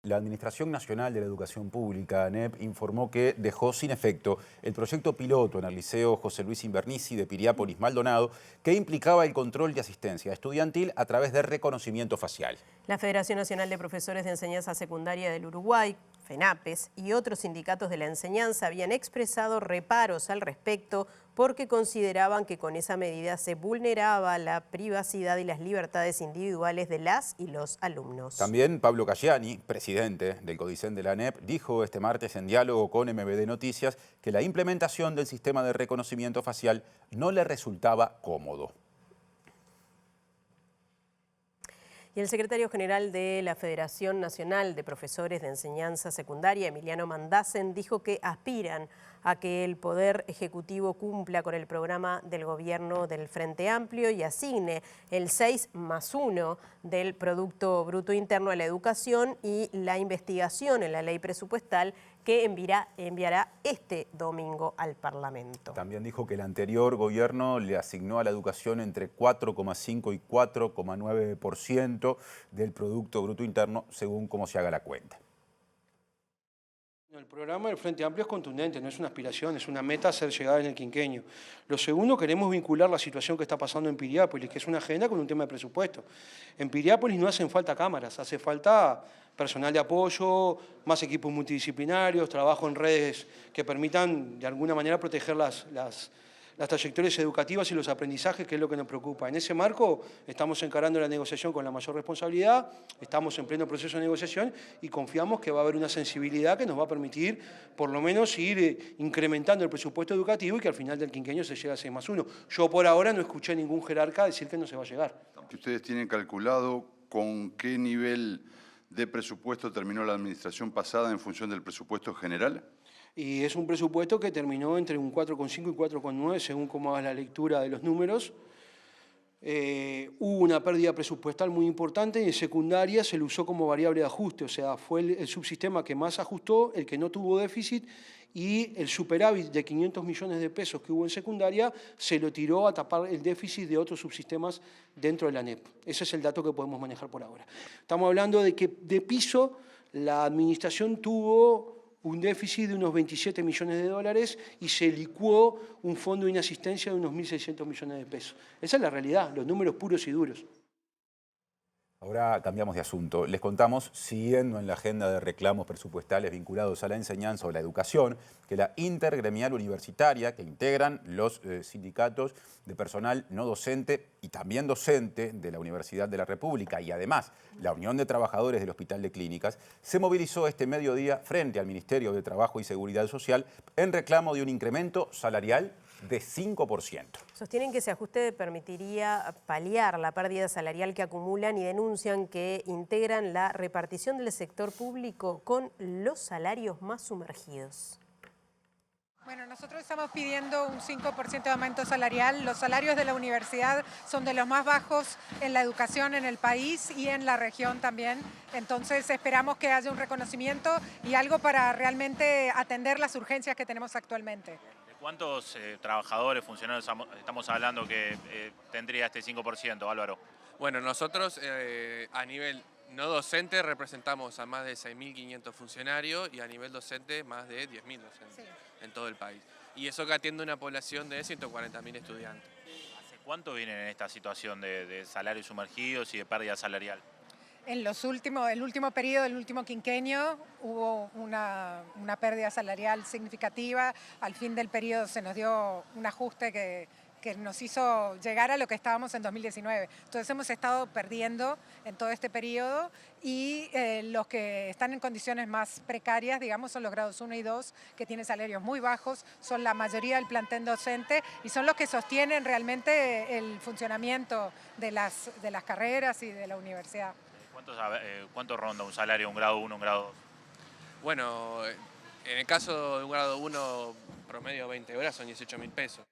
La Administración Nacional de la Educación Pública, ANEP, informó que dejó sin efecto el proyecto piloto en el Liceo José Luis Invernici de Piriápolis Maldonado, que implicaba el control de asistencia estudiantil a través de reconocimiento facial. La Federación Nacional de Profesores de Enseñanza Secundaria del Uruguay, FENAPES, y otros sindicatos de la enseñanza habían expresado reparos al respecto porque consideraban que con esa medida se vulneraba la privacidad y las libertades individuales de las y los alumnos. También Pablo Cayani, presidente del CODICEN de la ANEP, dijo este martes en diálogo con MBD Noticias que la implementación del sistema de reconocimiento facial no le resultaba cómodo. Y el secretario general de la Federación Nacional de Profesores de Enseñanza Secundaria, Emiliano Mandacen, dijo que aspiran a que el Poder Ejecutivo cumpla con el programa del gobierno del Frente Amplio y asigne el 6+1 del Producto Bruto Interno a la educación y la investigación en la ley presupuestal que enviará este domingo al Parlamento. También dijo que el anterior gobierno le asignó a la educación entre 4,5 y 4,9% del Producto Bruto Interno, según cómo se haga la cuenta. El programa del Frente Amplio es contundente, no es una aspiración, es una meta a ser llegada en el quinquenio. Lo segundo, queremos vincular la situación que está pasando en Piriápolis, que es una agenda con un tema de presupuesto. En Piriápolis no hacen falta cámaras, hace falta personal de apoyo, más equipos multidisciplinarios, trabajo en redes que permitan de alguna manera proteger las trayectorias educativas y los aprendizajes, que es lo que nos preocupa. En ese marco estamos encarando la negociación con la mayor responsabilidad, estamos en pleno proceso de negociación y confiamos que va a haber una sensibilidad que nos va a permitir por lo menos ir incrementando el presupuesto educativo y que al final del quinquenio se llegue a 6+1. Yo por ahora no escuché a ningún jerarca decir que no se va a llegar. ¿Ustedes tienen calculado con qué nivel de presupuesto terminó la administración pasada en función del presupuesto general? Y es un presupuesto que terminó entre un 4,5 y 4,9, según cómo hagas la lectura de los números. Hubo una pérdida presupuestal muy importante y en secundaria se lo usó como variable de ajuste, o sea, fue el subsistema que más ajustó, el que no tuvo déficit, y el superávit de 500 millones de pesos que hubo en secundaria se lo tiró a tapar el déficit de otros subsistemas dentro de la ANEP. Ese es el dato que podemos manejar por ahora. Estamos hablando de que de piso la administración tuvo un déficit de unos 27 millones de dólares y se licuó un fondo de inasistencia de unos 1.600 millones de pesos. Esa es la realidad, los números puros y duros. Ahora cambiamos de asunto. Les contamos, siguiendo en la agenda de reclamos presupuestales vinculados a la enseñanza o la educación, que la intergremial universitaria, que integran los sindicatos de personal no docente y también docente de la Universidad de la República y además la Unión de Trabajadores del Hospital de Clínicas, se movilizó este mediodía frente al Ministerio de Trabajo y Seguridad Social en reclamo de un incremento salarial de 5%. Sostienen que ese ajuste permitiría paliar la pérdida salarial que acumulan y denuncian que integran la repartición del sector público con los salarios más sumergidos. Bueno, nosotros estamos pidiendo un 5% de aumento salarial. Los salarios de la universidad son de los más bajos en la educación en el país y en la región también. Entonces esperamos que haya un reconocimiento y algo para realmente atender las urgencias que tenemos actualmente. ¿Cuántos trabajadores, funcionarios estamos hablando que tendría este 5%, Álvaro? Bueno, nosotros a nivel no docente representamos a más de 6.500 funcionarios y a nivel docente más de 10.000 docentes en todo el país. Y eso que atiende una población de 140.000 estudiantes. ¿Hace cuánto vienen en esta situación de salarios sumergidos y de pérdida salarial? En el último periodo, el último quinquenio, hubo una pérdida salarial significativa. Al fin del periodo se nos dio un ajuste que nos hizo llegar a lo que estábamos en 2019. Entonces hemos estado perdiendo en todo este periodo y los que están en condiciones más precarias, digamos, son los grados 1 y 2, que tienen salarios muy bajos, son la mayoría del plantel docente y son los que sostienen realmente el funcionamiento de las carreras y de la universidad. ¿Cuánto ronda un salario, un grado 1, un grado 2? Bueno, en el caso de un grado 1, promedio 20 horas son 18.000 pesos.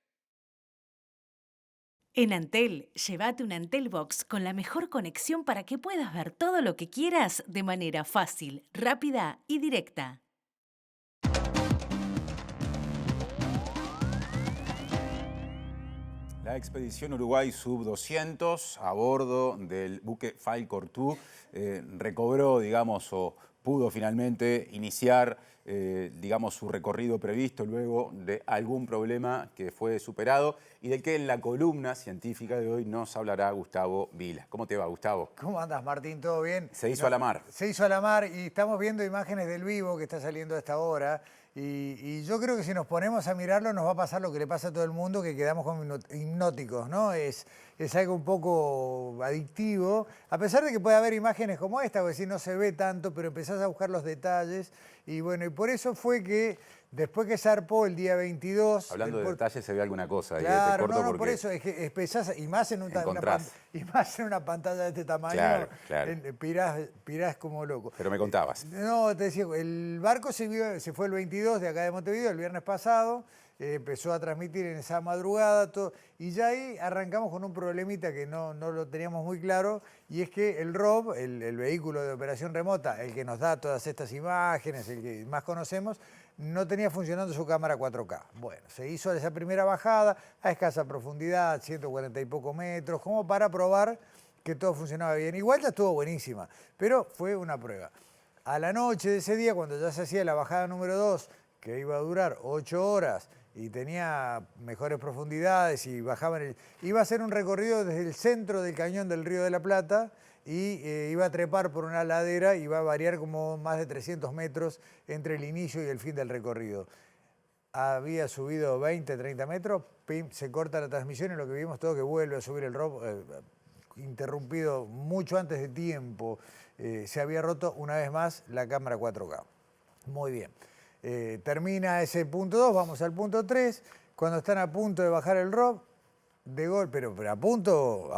En Antel, llévate un Antel Box con la mejor conexión para que puedas ver todo lo que quieras de manera fácil, rápida y directa. La expedición Uruguay Sub-200 a bordo del buque Falcor 2 recobró, digamos, o pudo finalmente iniciar, digamos, su recorrido previsto luego de algún problema que fue superado y del que en la columna científica de hoy nos hablará Gustavo Vila. ¿Cómo te va, Gustavo? ¿Cómo andas, Martín? ¿Todo bien? Se hizo a la mar. Se hizo a la mar y estamos viendo imágenes del vivo que está saliendo a esta hora. Y yo creo que si nos ponemos a mirarlo nos va a pasar lo que le pasa a todo el mundo, que quedamos como hipnóticos, ¿no? Es es algo un poco adictivo, a pesar de que puede haber imágenes como esta, porque si no se ve tanto, pero empezás a buscar los detalles, y bueno, y por eso fue que después que zarpó el día 22... Hablando de detalles, se ve alguna cosa. Claro, te corto no, porque por eso, es que empezás, y más en, y más en una pantalla de este tamaño, claro. Pirás como loco. Pero me contabas. No, te decía, el barco se fue el 22 de acá de Montevideo, el viernes pasado, empezó a transmitir en esa madrugada, todo, y ya ahí arrancamos con un problemita que no lo teníamos muy claro, y es que el ROV, el vehículo de operación remota, el que nos da todas estas imágenes, el que más conocemos, no tenía funcionando su cámara 4K. Bueno, se hizo esa primera bajada a escasa profundidad, 140 y pocos metros, como para probar que todo funcionaba bien. Igual ya estuvo buenísima, pero fue una prueba. A la noche de ese día, cuando ya se hacía la bajada número 2, que iba a durar 8 horas y tenía mejores profundidades y iba a hacer un recorrido desde el centro del cañón del Río de la Plata y iba a trepar por una ladera y va a variar como más de 300 metros entre el inicio y el fin del recorrido. Había subido 20, 30 metros, pim, se corta la transmisión y lo que vimos todo que vuelve a subir el ROV, interrumpido mucho antes de tiempo. Se había roto una vez más la cámara 4K. Muy bien. Termina ese punto 2, vamos al punto 3. Cuando están a punto de bajar el ROV, de gol, pero a punto,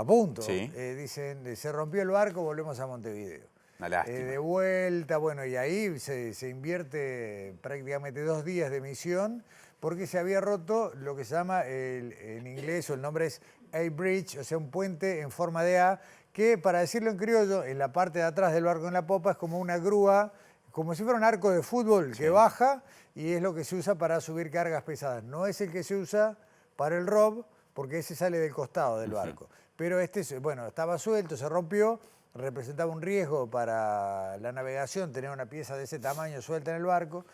sí. Dicen, se rompió el barco, volvemos a Montevideo. Una lástima. De vuelta, bueno, y ahí se invierte prácticamente 2 días de misión porque se había roto lo que se llama, en inglés, o el nombre es A-Bridge, o sea, un puente en forma de A, que para decirlo en criollo, en la parte de atrás del barco en la popa es como una grúa, como si fuera un arco de fútbol que baja y es lo que se usa para subir cargas pesadas. No es el que se usa para el ROV, porque ese sale del costado del barco. Pero bueno, estaba suelto, se rompió, representaba un riesgo para la navegación tener una pieza de ese tamaño suelta en el barco.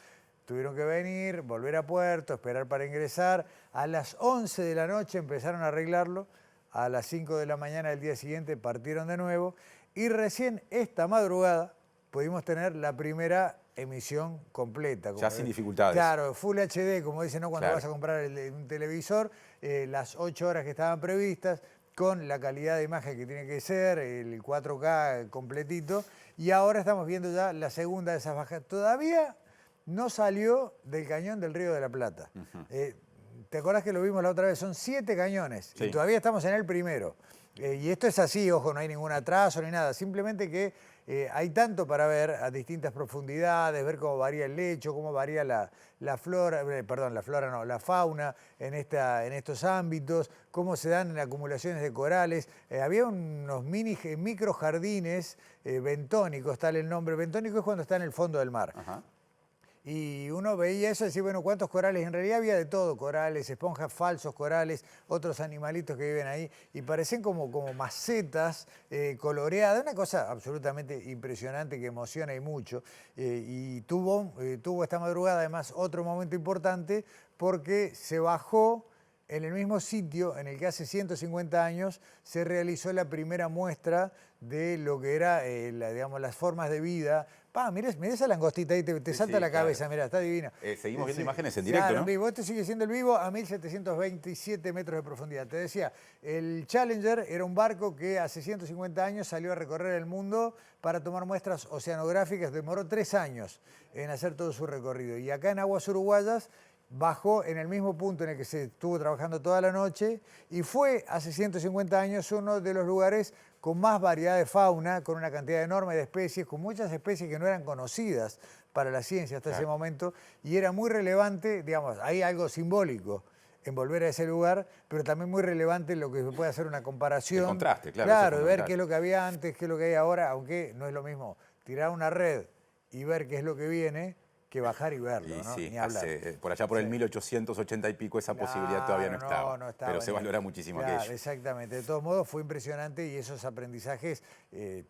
Tuvieron que venir, volver a puerto, esperar para ingresar. A las 11 de la noche empezaron a arreglarlo. A las 5 de la mañana del día siguiente partieron de nuevo. Y recién esta madrugada pudimos tener la primera emisión completa. Ya sin dificultades. Claro, Full HD, como dicen, ¿no? Cuando vas a comprar un televisor, las 8 horas que estaban previstas, con la calidad de imagen que tiene que ser, el 4K completito. Y ahora estamos viendo ya la segunda de esas bajas. Todavía no salió del cañón del Río de la Plata. ¿Te acordás que lo vimos la otra vez? Son 7 cañones y todavía estamos en el primero. Y esto es así, ojo, no hay ningún atraso ni nada. Simplemente que hay tanto para ver a distintas profundidades, ver cómo varía el lecho, cómo varía la fauna en estos ámbitos, cómo se dan acumulaciones de corales. Había unos micro jardines bentónicos, tal el nombre. Bentónico es cuando está en el fondo del mar. Ajá. Y uno veía eso y decía, bueno, ¿cuántos corales? En realidad había de todo, corales, esponjas, falsos corales, otros animalitos que viven ahí, y parecen como macetas coloreadas, una cosa absolutamente impresionante que emociona y mucho. Y tuvo esta madrugada además otro momento importante porque se bajó en el mismo sitio en el que hace 150 años se realizó la primera muestra de lo que era, las formas de vida. Mirá esa langostita ahí, te salta la cabeza, mirá, está divina. Seguimos viendo imágenes en directo, claro, ¿no? En vivo. Este sigue siendo el vivo a 1727 metros de profundidad. Te decía, el Challenger era un barco que hace 150 años salió a recorrer el mundo para tomar muestras oceanográficas. Demoró 3 años en hacer todo su recorrido. Y acá en aguas uruguayas bajó en el mismo punto en el que se estuvo trabajando toda la noche y fue hace 150 años uno de los lugares con más variedad de fauna, con una cantidad enorme de especies, con muchas especies que no eran conocidas para la ciencia hasta ese momento, y era muy relevante, digamos, hay algo simbólico en volver a ese lugar, pero también muy relevante lo que se puede hacer una comparación. El contraste, claro. Claro, de ver qué es lo que había antes, qué es lo que hay ahora, aunque no es lo mismo tirar una red y ver qué es lo que viene, que bajar y verlo, ¿no? Sí, Ni hablar. por allá por el 1880 y pico esa posibilidad todavía no estaba. Pero se valora muchísimo aquello. Exactamente. De todos modos fue impresionante y esos aprendizajes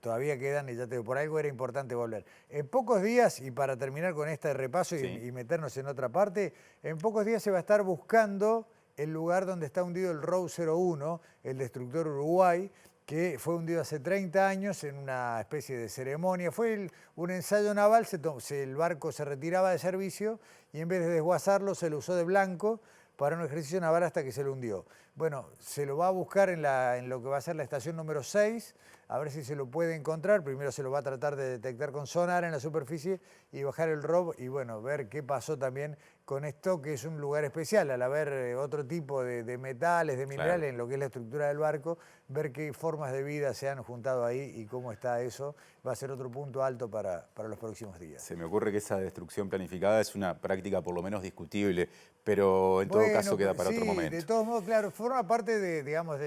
todavía quedan y ya te digo, por algo era importante volver. En pocos días, y para terminar con este repaso y meternos en otra parte, en pocos días se va a estar buscando el lugar donde está hundido el ROV 01, el destructor Uruguay, que fue hundido hace 30 años en una especie de ceremonia. Fue un ensayo naval, el barco se retiraba de servicio y en vez de desguazarlo se lo usó de blanco para un ejercicio naval hasta que se lo hundió. Bueno, se lo va a buscar en lo que va a ser la estación número 6, a ver si se lo puede encontrar. Primero se lo va a tratar de detectar con sonar en la superficie y bajar el ROV y bueno, ver qué pasó también con esto, que es un lugar especial, al haber otro tipo de metales, de minerales, claro, en lo que es la estructura del barco, ver qué formas de vida se han juntado ahí y cómo está eso, va a ser otro punto alto para los próximos días. Se me ocurre que esa destrucción planificada es una práctica por lo menos discutible, pero en todo caso queda para otro momento. De todos modos, claro, forma parte de, digamos,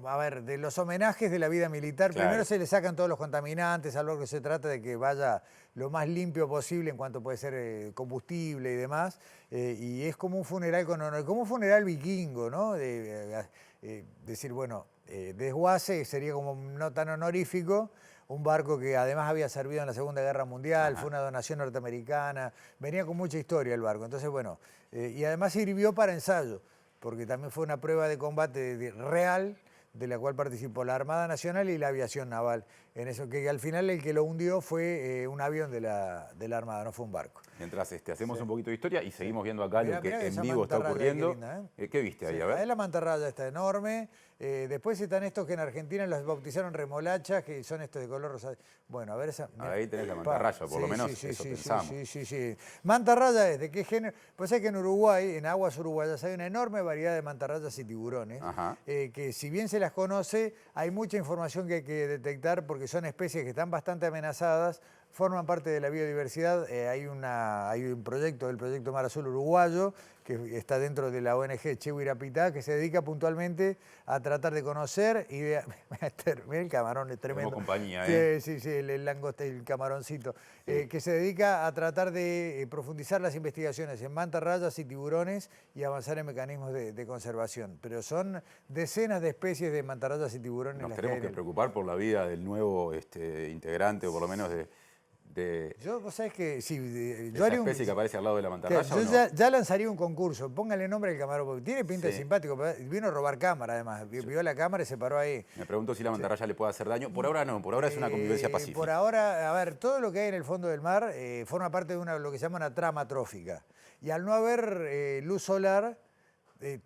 a ver, de los homenajes de la vida militar. Claro. Primero se le sacan todos los contaminantes, algo que se trata de que vaya lo más limpio posible en cuanto puede ser combustible y demás. Y es como un funeral con honor, como un funeral vikingo, ¿no? Decir, bueno, desguace sería como no tan honorífico. Un barco que además había servido en la Segunda Guerra Mundial, ajá, fue una donación norteamericana, venía con mucha historia el barco. Entonces, bueno, y además sirvió para ensayo, porque también fue una prueba de combate real, de la cual participó la Armada Nacional y la Aviación Naval. En eso, que al final el que lo hundió fue un avión de la Armada, no fue un barco. Mientras hacemos un poquito de historia y seguimos viendo acá lo que en vivo está ocurriendo. ¿Qué viste ahí? A ver. La mantarraya está enorme. Después están estos que en Argentina los bautilizaron remolachas, que son estos de color rosado. Bueno, a ver esa. Mirá. Ahí tenés la mantarraya, por lo menos eso pensamos. Sí. Mantarraya es de qué género. Pues es que en Uruguay, en aguas uruguayas, hay una enorme variedad de mantarrayas y tiburones, que si bien se las conoce, hay mucha información que hay que detectar porque son especies que están bastante amenazadas, forman parte de la biodiversidad. Hay un proyecto, el Proyecto Mar Azul Uruguayo, que está dentro de la ONG Chehuirapitá, que se dedica puntualmente a tratar de conocer y de... Mira el camarón, es tremendo. Como compañía, Sí, el langosta, el camaroncito. Que se dedica a tratar de profundizar las investigaciones en mantarrayas y tiburones y avanzar en mecanismos de conservación. Pero son decenas de especies de mantarrayas y tiburones. Nos tenemos que preocupar por la vida del nuevo integrante, o por lo menos vos sabés que sí, yo haría especie que aparece al lado de la mantarraya. Yo ya lanzaría un concurso, póngale nombre al camarón, porque tiene pinta de simpático, vino a robar cámara además, vio la cámara y se paró ahí. Me pregunto si la mantarraya le puede hacer daño. Por ahora no, por ahora es una convivencia pacífica. Por ahora, a ver, todo lo que hay en el fondo del mar forma parte de lo que se llama una trama trófica. Y al no haber luz solar,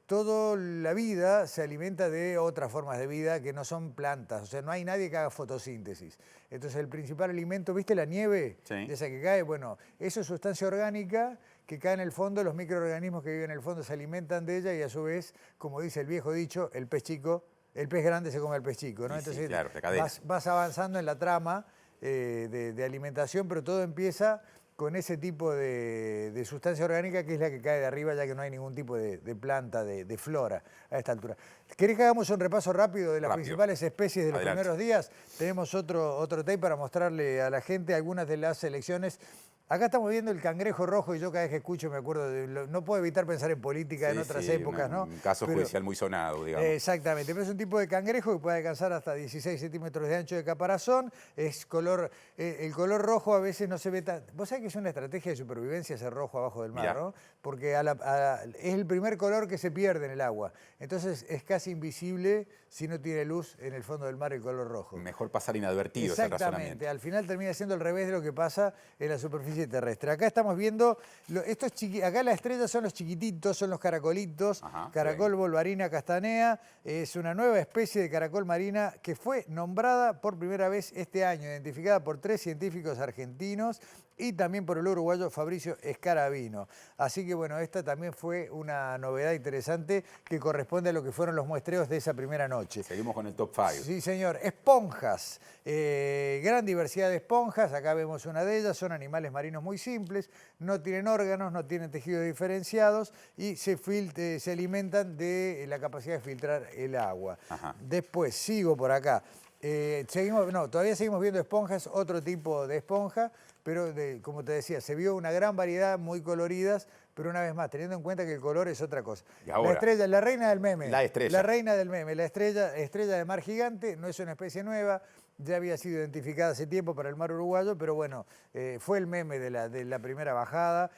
toda la vida se alimenta de otras formas de vida que no son plantas, o sea, no hay nadie que haga fotosíntesis. Entonces el principal alimento, ¿viste la nieve? Sí. Esa que cae, bueno, eso es sustancia orgánica que cae en el fondo, los microorganismos que viven en el fondo se alimentan de ella y a su vez, como dice el viejo dicho, el pez grande se come al pez chico, ¿no? Entonces claro, vas avanzando en la trama de alimentación, pero todo empieza con ese tipo de sustancia orgánica que es la que cae de arriba, ya que no hay ningún tipo de planta, de flora a esta altura. ¿Querés que hagamos un repaso rápido de las principales especies de los primeros días? Tenemos otro tape para mostrarle a la gente algunas de las selecciones. Acá estamos viendo el cangrejo rojo y yo cada vez que escucho me acuerdo no puedo evitar pensar en política en otras épocas, ¿no? Un caso judicial muy sonado, digamos. Exactamente, pero es un tipo de cangrejo que puede alcanzar hasta 16 centímetros de ancho de caparazón, es el color rojo a veces no se ve tan... Vos sabés que es una estrategia de supervivencia ese rojo abajo del mar, ¿no? Porque es el primer color que se pierde en el agua, entonces es casi invisible si no tiene luz en el fondo del mar el color rojo. Mejor pasar inadvertido ese razonamiento. Exactamente, al final termina siendo al revés de lo que pasa en la superficie terrestre. Acá estamos viendo, acá la estrella son los chiquititos, son los caracolitos, caracol volvarina castanea, es una nueva especie de caracol marina que fue nombrada por primera vez este año, identificada por 3 científicos argentinos y también por el uruguayo Fabricio Escarabino. Así que bueno, esta también fue una novedad interesante que corresponde a lo que fueron los muestreos de esa primera noche. Seguimos con el top 5. Sí, señor. Esponjas. Gran diversidad de esponjas. Acá vemos una de ellas. Son animales marinos muy simples. No tienen órganos, no tienen tejidos diferenciados y se alimentan de la capacidad de filtrar el agua. Después, sigo por acá. Todavía seguimos viendo esponjas, otro tipo de esponja, pero como te decía, se vio una gran variedad, muy coloridas, pero una vez más, teniendo en cuenta que el color es otra cosa. La estrella, la reina del meme. La estrella. La reina del meme, la estrella de mar gigante, no es una especie nueva, ya había sido identificada hace tiempo para el mar uruguayo, pero bueno, fue el meme de la primera bajada.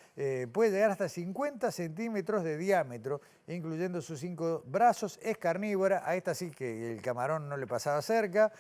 Puede llegar hasta 50 centímetros de diámetro, incluyendo sus 5 brazos, es carnívora, a esta sí que el camarón no le pasaba cerca.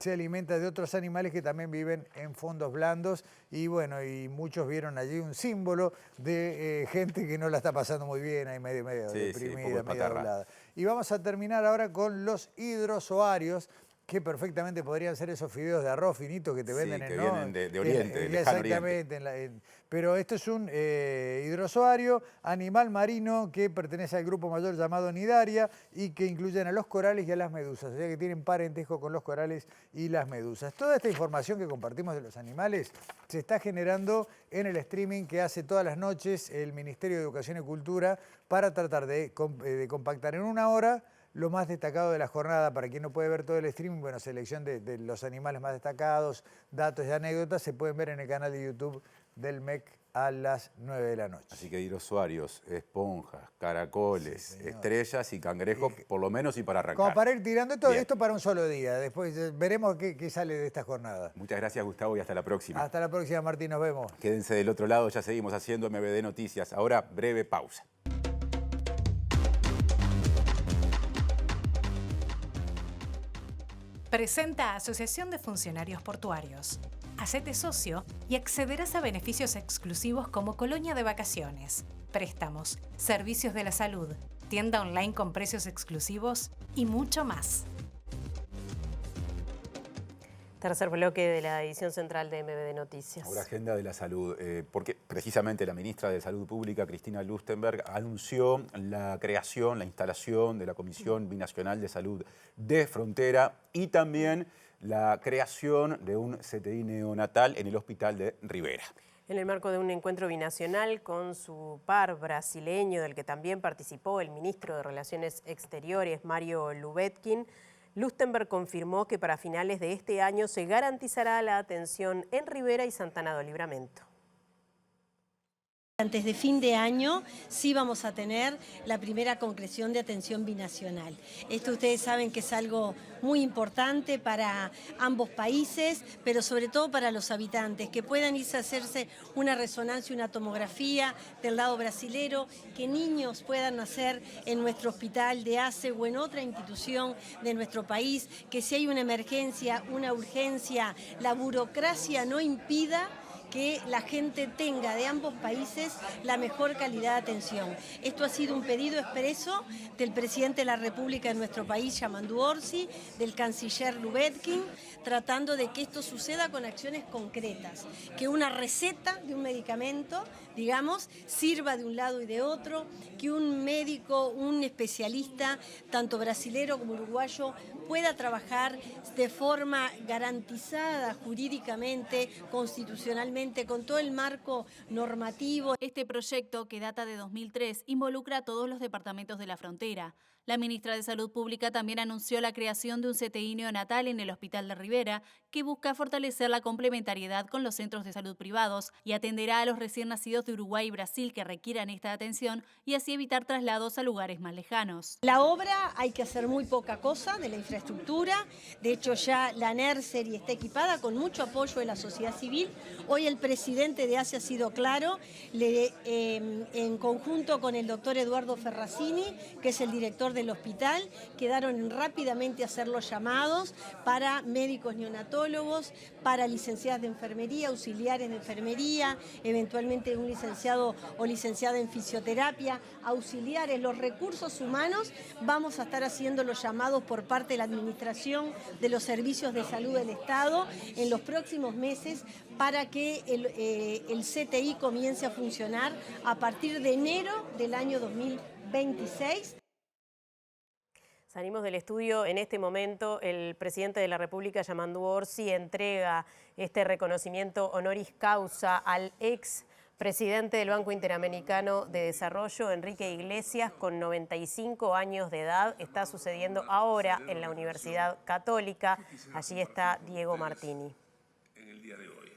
se alimenta de otros animales que también viven en fondos blandos y bueno, y muchos vieron allí un símbolo de gente que no la está pasando muy bien, ahí medio deprimida, medio doblada. Y vamos a terminar ahora con los hidrozoarios, que perfectamente podrían ser esos fideos de arroz finito que te venden que vienen de Oriente, del lejano Oriente. Exactamente, pero esto es un hidrozoario, animal marino que pertenece al grupo mayor llamado Nidaria y que incluyen a los corales y a las medusas, o sea que tienen parentesco con los corales y las medusas. Toda esta información que compartimos de los animales se está generando en el streaming que hace todas las noches el Ministerio de Educación y Cultura para tratar de compactar en una hora lo más destacado de la jornada. Para quien no puede ver todo el streaming, bueno, selección de los animales más destacados, datos y anécdotas, se pueden ver en el canal de YouTube del MEC a las 9 de la noche. Así que hidrozoarios, esponjas, caracoles, estrellas y cangrejos, por lo menos y para arrancar. Como para ir tirando esto para un solo día. Después veremos qué sale de esta jornada. Muchas gracias, Gustavo, y hasta la próxima. Hasta la próxima, Martín, nos vemos. Quédense del otro lado, ya seguimos haciendo MBD Noticias. Ahora, breve pausa. Presenta Asociación de Funcionarios Portuarios. Hacete socio y accederás a beneficios exclusivos como colonia de vacaciones, préstamos, servicios de la salud, tienda online con precios exclusivos y mucho más. Tercer bloque de la edición central de MBD Noticias. Ahora, agenda de la salud, porque precisamente la ministra de Salud Pública, Cristina Lustenberg, anunció la creación, la instalación de la Comisión Binacional de Salud de Frontera y también la creación de un CTI neonatal en el Hospital de Rivera. En el marco de un encuentro binacional con su par brasileño, del que también participó el ministro de Relaciones Exteriores, Mario Lubetkin, Lustenberg confirmó que para finales de este año se garantizará la atención en Rivera y Santana do Livramento. Antes de fin de año sí vamos a tener la primera concreción de atención binacional. Esto ustedes saben que es algo muy importante para ambos países, pero sobre todo para los habitantes, que puedan irse a hacerse una resonancia, una tomografía del lado brasilero, que niños puedan nacer en nuestro hospital de ACE o en otra institución de nuestro país, que si hay una emergencia, una urgencia, la burocracia no impida que la gente tenga de ambos países la mejor calidad de atención. Esto ha sido un pedido expreso del presidente de la República de nuestro país, Yamandu Orsi, del canciller Lubetkin, tratando de que esto suceda con acciones concretas, que una receta de un medicamento, digamos, sirva de un lado y de otro, que un médico, un especialista, tanto brasilero como uruguayo, pueda trabajar de forma garantizada jurídicamente, constitucionalmente, con todo el marco normativo. Este proyecto, que data de 2003, involucra a todos los departamentos de la frontera. La ministra de Salud Pública también anunció la creación de un CTI neonatal en el Hospital de Rivera, que busca fortalecer la complementariedad con los centros de salud privados y atenderá a los recién nacidos de Uruguay y Brasil que requieran esta atención y así evitar traslados a lugares más lejanos. La obra hay que hacer muy poca cosa de la infraestructura, de hecho ya la nursery está equipada con mucho apoyo de la sociedad civil. Hoy el presidente de ACE ha sido claro, en conjunto con el doctor Eduardo Ferracini, que es el director del hospital, quedaron rápidamente a hacer los llamados para médicos neonatólogos, para licenciadas de enfermería, auxiliares de enfermería, eventualmente un licenciado o licenciada en fisioterapia, auxiliares, los recursos humanos. Vamos a estar haciendo los llamados por parte de la Administración de los Servicios de Salud del Estado en los próximos meses para que el CTI comience a funcionar a partir de enero del año 2026. Salimos del estudio. En este momento el presidente de la República, Yamandu Orsi, entrega este reconocimiento honoris causa al ex presidente del Banco Interamericano de Desarrollo, Enrique Iglesias, con 95 años de edad. Está sucediendo ahora en la Universidad Católica. Allí está Diego Martini. En el día de hoy.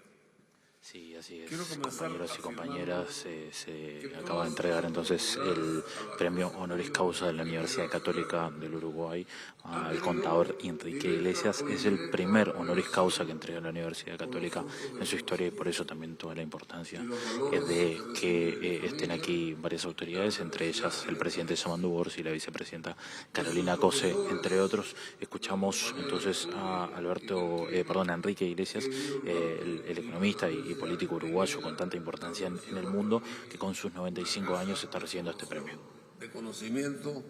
Sí, así es, compañeros y compañeras, se acaba de entregar entonces el premio honoris causa de la Universidad Católica del Uruguay al contador Enrique Iglesias. Es el primer honoris causa que entrega la Universidad Católica en su historia y por eso también toda la importancia de que estén aquí varias autoridades, entre ellas el presidente Yamandu Borsi y la vicepresidenta Carolina Cose, entre otros. Escuchamos entonces a Enrique Iglesias, el economista y político uruguayo con tanta importancia en el mundo, que con sus 95 años está recibiendo este premio. De conocimiento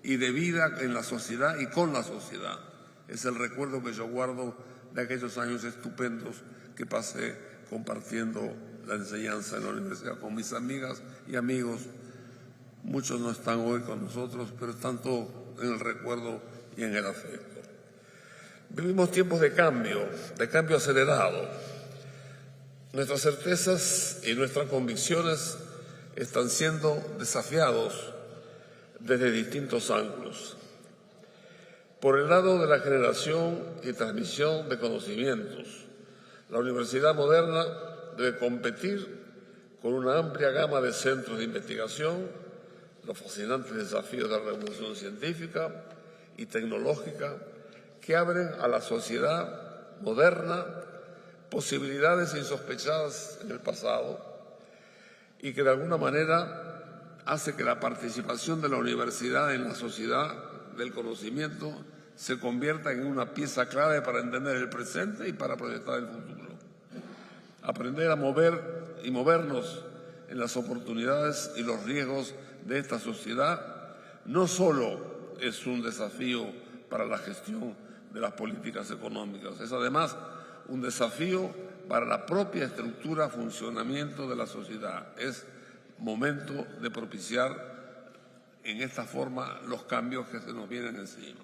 y de vida en la sociedad y con la sociedad. Es el recuerdo que yo guardo de aquellos años estupendos que pasé compartiendo la enseñanza en la universidad con mis amigas y amigos. Muchos no están hoy con nosotros, pero están todos en el recuerdo y en el afecto. Vivimos tiempos de cambio acelerado. Nuestras certezas y nuestras convicciones están siendo desafiados desde distintos ángulos. Por el lado de la generación y transmisión de conocimientos, la universidad moderna debe competir con una amplia gama de centros de investigación, los fascinantes desafíos de la revolución científica y tecnológica que abren a la sociedad moderna posibilidades insospechadas en el pasado y que de alguna manera hace que la participación de la universidad en la sociedad del conocimiento se convierta en una pieza clave para entender el presente y para proyectar el futuro. Aprender a mover y movernos en las oportunidades y los riesgos de esta sociedad no solo es un desafío para la gestión de las políticas económicas, es además un desafío para la propia estructura, funcionamiento de la sociedad. Es momento de propiciar en esta forma los cambios que se nos vienen encima.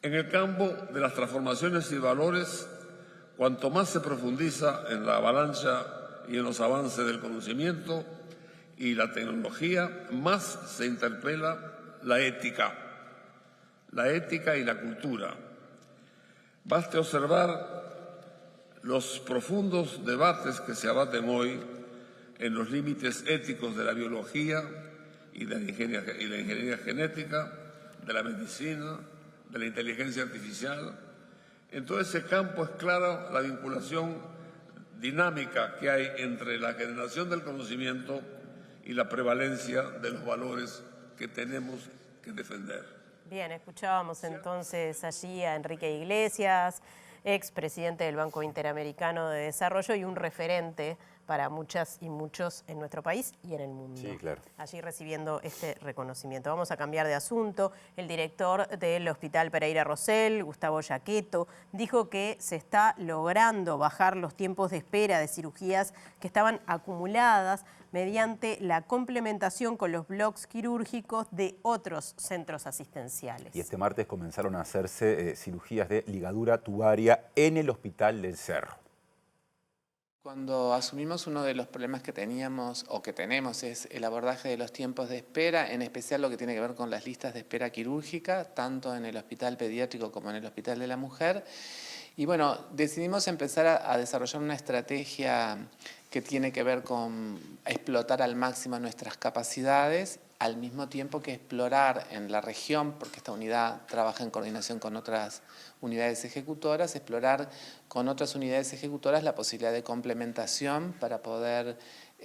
En el campo de las transformaciones y valores, cuanto más se profundiza en la avalancha y en los avances del conocimiento y la tecnología, más se interpela la ética y la cultura. Baste observar los profundos debates que se abaten hoy en los límites éticos de la biología y de la ingeniería genética, de la medicina, de la inteligencia artificial. En todo ese campo es clara la vinculación dinámica que hay entre la generación del conocimiento y la prevalencia de los valores que tenemos que defender. Bien, escuchábamos entonces allí a Enrique Iglesias, expresidente del Banco Interamericano de Desarrollo y un referente para muchas y muchos en nuestro país y en el mundo. Sí, claro. Allí recibiendo este reconocimiento. Vamos a cambiar de asunto. El director del Hospital Pereira Rosell, Gustavo Yaqueto, dijo que se está logrando bajar los tiempos de espera de cirugías que estaban acumuladas mediante la complementación con los bloques quirúrgicos de otros centros asistenciales. Y este martes comenzaron a hacerse cirugías de ligadura tubaria en el Hospital del Cerro. Cuando asumimos, uno de los problemas que teníamos o que tenemos es el abordaje de los tiempos de espera, en especial lo que tiene que ver con las listas de espera quirúrgica, tanto en el hospital pediátrico como en el hospital de la mujer. Y bueno, decidimos empezar a desarrollar una estrategia que tiene que ver con explotar al máximo nuestras capacidades, al mismo tiempo que explorar en la región, porque esta unidad trabaja en coordinación con otras unidades ejecutoras, explorar con otras unidades ejecutoras la posibilidad de complementación para poder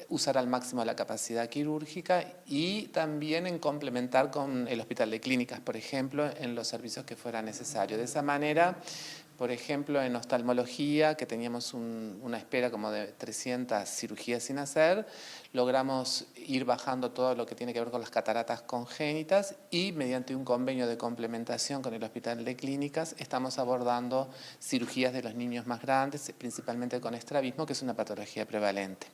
usar al máximo la capacidad quirúrgica y también en complementar con el hospital de clínicas, por ejemplo, en los servicios que fuera necesario. De esa manera, por ejemplo, en oftalmología, que teníamos una espera como de 300 cirugías sin hacer, logramos ir bajando todo lo que tiene que ver con las cataratas congénitas y mediante un convenio de complementación con el Hospital de Clínicas estamos abordando cirugías de los niños más grandes, principalmente con estrabismo, que es una patología prevalente.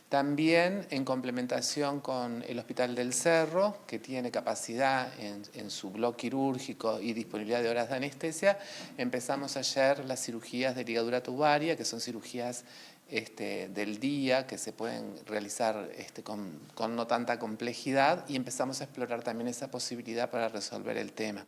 También en complementación con el Hospital del Cerro, que tiene capacidad en su bloque quirúrgico y disponibilidad de horas de anestesia, empezamos ayer las cirugías de ligadura tubaria, que son cirugías del día, que se pueden realizar con no tanta complejidad, y empezamos a explorar también esa posibilidad para resolver el tema.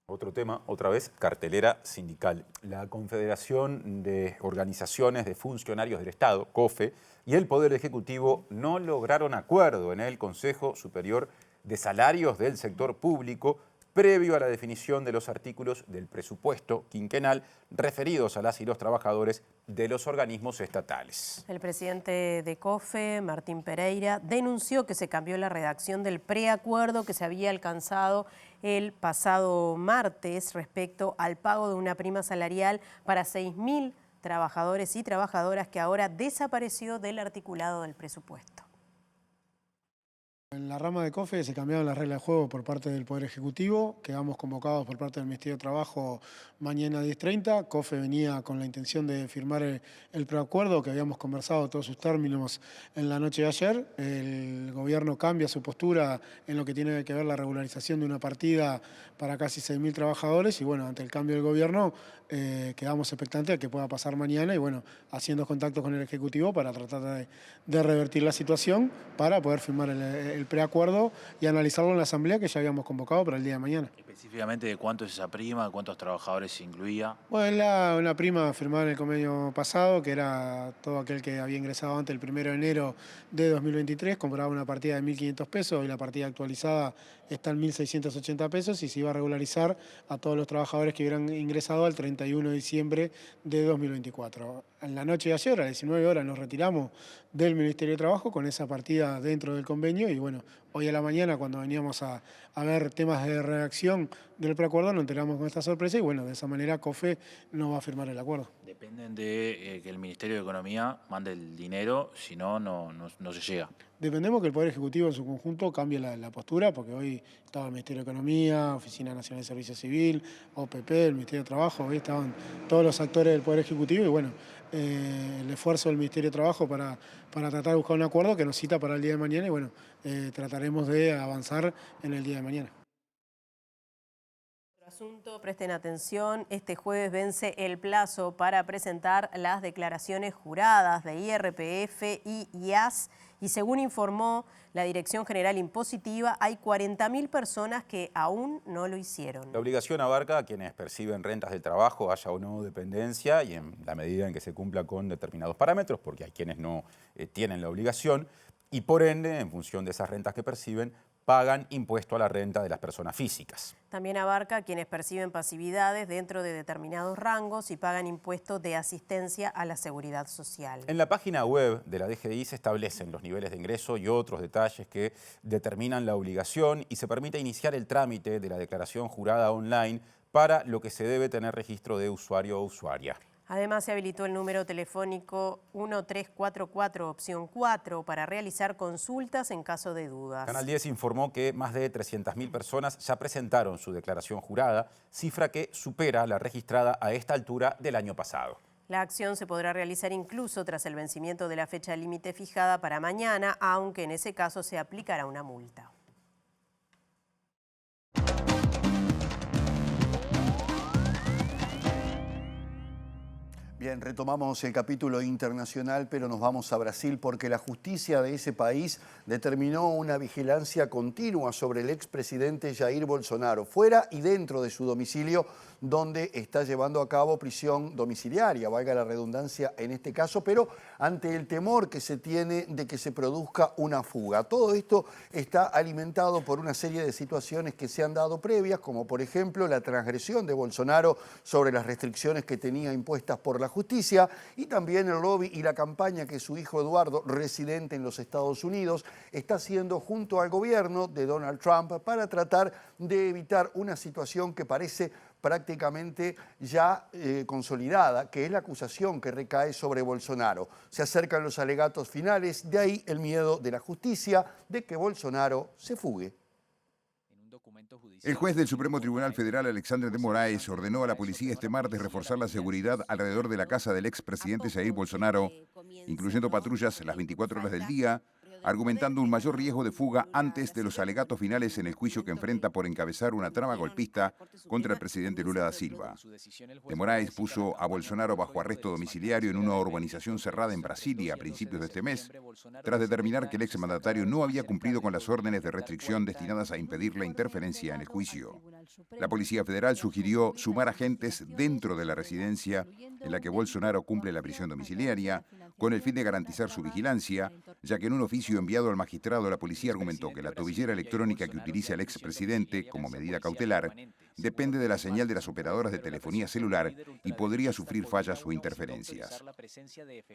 Otro tema, otra vez, cartelera sindical. La Confederación de Organizaciones de Funcionarios del Estado, COFE, y el Poder Ejecutivo no lograron acuerdo en el Consejo Superior de Salarios del Sector Público previo a la definición de los artículos del presupuesto quinquenal referidos a las y los trabajadores de los organismos estatales. El presidente de COFE, Martín Pereira, denunció que se cambió la redacción del preacuerdo que se había alcanzado el pasado martes respecto al pago de una prima salarial para 6.000 trabajadores y trabajadoras que ahora desapareció del articulado del presupuesto. En la rama de COFE se cambiaron las reglas de juego por parte del Poder Ejecutivo, quedamos convocados por parte del Ministerio de Trabajo mañana 10:30. COFE venía con la intención de firmar el preacuerdo que habíamos conversado todos sus términos en la noche de ayer. El gobierno cambia su postura en lo que tiene que ver la regularización de una partida para casi 6.000 trabajadores y bueno, ante el cambio del gobierno quedamos expectantes de que pueda pasar mañana y bueno, haciendo contactos con el Ejecutivo para tratar de revertir la situación para poder firmar el preacuerdo y analizarlo en la asamblea que ya habíamos convocado para el día de mañana. Específicamente, ¿de cuánto es esa prima? ¿De cuántos trabajadores se incluía? Bueno, una prima firmada en el convenio pasado, que era todo aquel que había ingresado antes del 1 de enero de 2023, compraba una partida de 1.500 pesos y la partida actualizada está en 1.680 pesos y se iba a regularizar a todos los trabajadores que hubieran ingresado al 31 de diciembre de 2024. En la noche de ayer, a las 19 horas, nos retiramos del Ministerio de Trabajo con esa partida dentro del convenio y bueno, hoy a la mañana cuando veníamos a ver temas de redacción del preacuerdo nos enteramos con esta sorpresa y bueno, de esa manera COFE no va a firmar el acuerdo. Dependen de que el Ministerio de Economía mande el dinero, si no, no se llega. Dependemos que el Poder Ejecutivo en su conjunto cambie la postura, porque hoy estaba el Ministerio de Economía, Oficina Nacional de Servicio Civil, OPP, el Ministerio de Trabajo, hoy estaban todos los actores del Poder Ejecutivo y bueno, el esfuerzo del Ministerio de Trabajo para tratar de buscar un acuerdo que nos cita para el día de mañana y bueno, trataremos de avanzar en el día de mañana. Asunto, presten atención, este jueves vence el plazo para presentar las declaraciones juradas de IRPF y IAS y según informó la Dirección General Impositiva, hay 40.000 personas que aún no lo hicieron. La obligación abarca a quienes perciben rentas del trabajo, haya o no dependencia y en la medida en que se cumpla con determinados parámetros, porque hay quienes no tienen la obligación y por ende, en función de esas rentas que perciben, pagan impuesto a la renta de las personas físicas. También abarca a quienes perciben pasividades dentro de determinados rangos y pagan impuestos de asistencia a la seguridad social. En la página web de la DGI se establecen los niveles de ingreso y otros detalles que determinan la obligación y se permite iniciar el trámite de la declaración jurada online para lo que se debe tener registro de usuario o usuaria. Además, se habilitó el número telefónico 1344, opción 4, para realizar consultas en caso de dudas. Canal 10 informó que más de 300.000 personas ya presentaron su declaración jurada, cifra que supera la registrada a esta altura del año pasado. La acción se podrá realizar incluso tras el vencimiento de la fecha límite fijada para mañana, aunque en ese caso se aplicará una multa. Bien, retomamos el capítulo internacional, pero nos vamos a Brasil porque la justicia de ese país determinó una vigilancia continua sobre el expresidente Jair Bolsonaro, fuera y dentro de su domicilio, donde está llevando a cabo prisión domiciliaria, valga la redundancia en este caso, pero ante el temor que se tiene de que se produzca una fuga. Todo esto está alimentado por una serie de situaciones que se han dado previas, como por ejemplo la transgresión de Bolsonaro sobre las restricciones que tenía impuestas por la justicia y también el lobby y la campaña que su hijo Eduardo, residente en los Estados Unidos, está haciendo junto al gobierno de Donald Trump para tratar de evitar una situación que parece prácticamente ya consolidada, que es la acusación que recae sobre Bolsonaro. Se acercan los alegatos finales, de ahí el miedo de la justicia de que Bolsonaro se fugue. El juez del Supremo Tribunal Federal, Alexandre de Moraes, ordenó a la policía este martes reforzar la seguridad alrededor de la casa del expresidente Jair Bolsonaro, incluyendo patrullas las 24 horas del día, argumentando un mayor riesgo de fuga antes de los alegatos finales en el juicio que enfrenta por encabezar una trama golpista contra el presidente Lula da Silva. De Moraes puso a Bolsonaro bajo arresto domiciliario en una urbanización cerrada en Brasilia a principios de este mes, tras determinar que el exmandatario no había cumplido con las órdenes de restricción destinadas a impedir la interferencia en el juicio. La Policía Federal sugirió sumar agentes dentro de la residencia en la que Bolsonaro cumple la prisión domiciliaria, con el fin de garantizar su vigilancia, ya que en un oficio enviado al magistrado la policía argumentó que la tobillera electrónica que utiliza el expresidente como medida cautelar depende de la señal de las operadoras de telefonía celular y podría sufrir fallas o interferencias.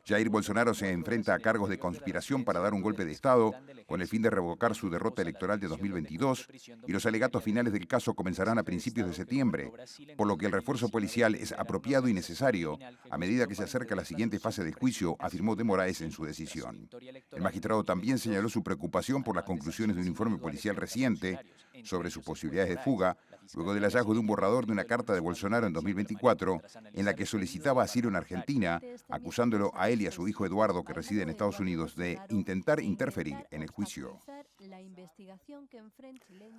Jair Bolsonaro se enfrenta a cargos de conspiración para dar un golpe de Estado con el fin de revocar su derrota electoral de 2022 y los alegatos finales del caso comenzarán a principios de septiembre, por lo que el refuerzo policial es apropiado y necesario a medida que se acerca la siguiente fase del juicio, afirmó de Moraes en su decisión. El magistrado también señaló su preocupación por las conclusiones de un informe policial reciente sobre sus posibilidades de fuga, luego del hallazgo de un borrador de una carta de Bolsonaro en 2024, en la que solicitaba asilo en Argentina, acusándolo a él y a su hijo Eduardo, que reside en Estados Unidos, de intentar interferir en el juicio.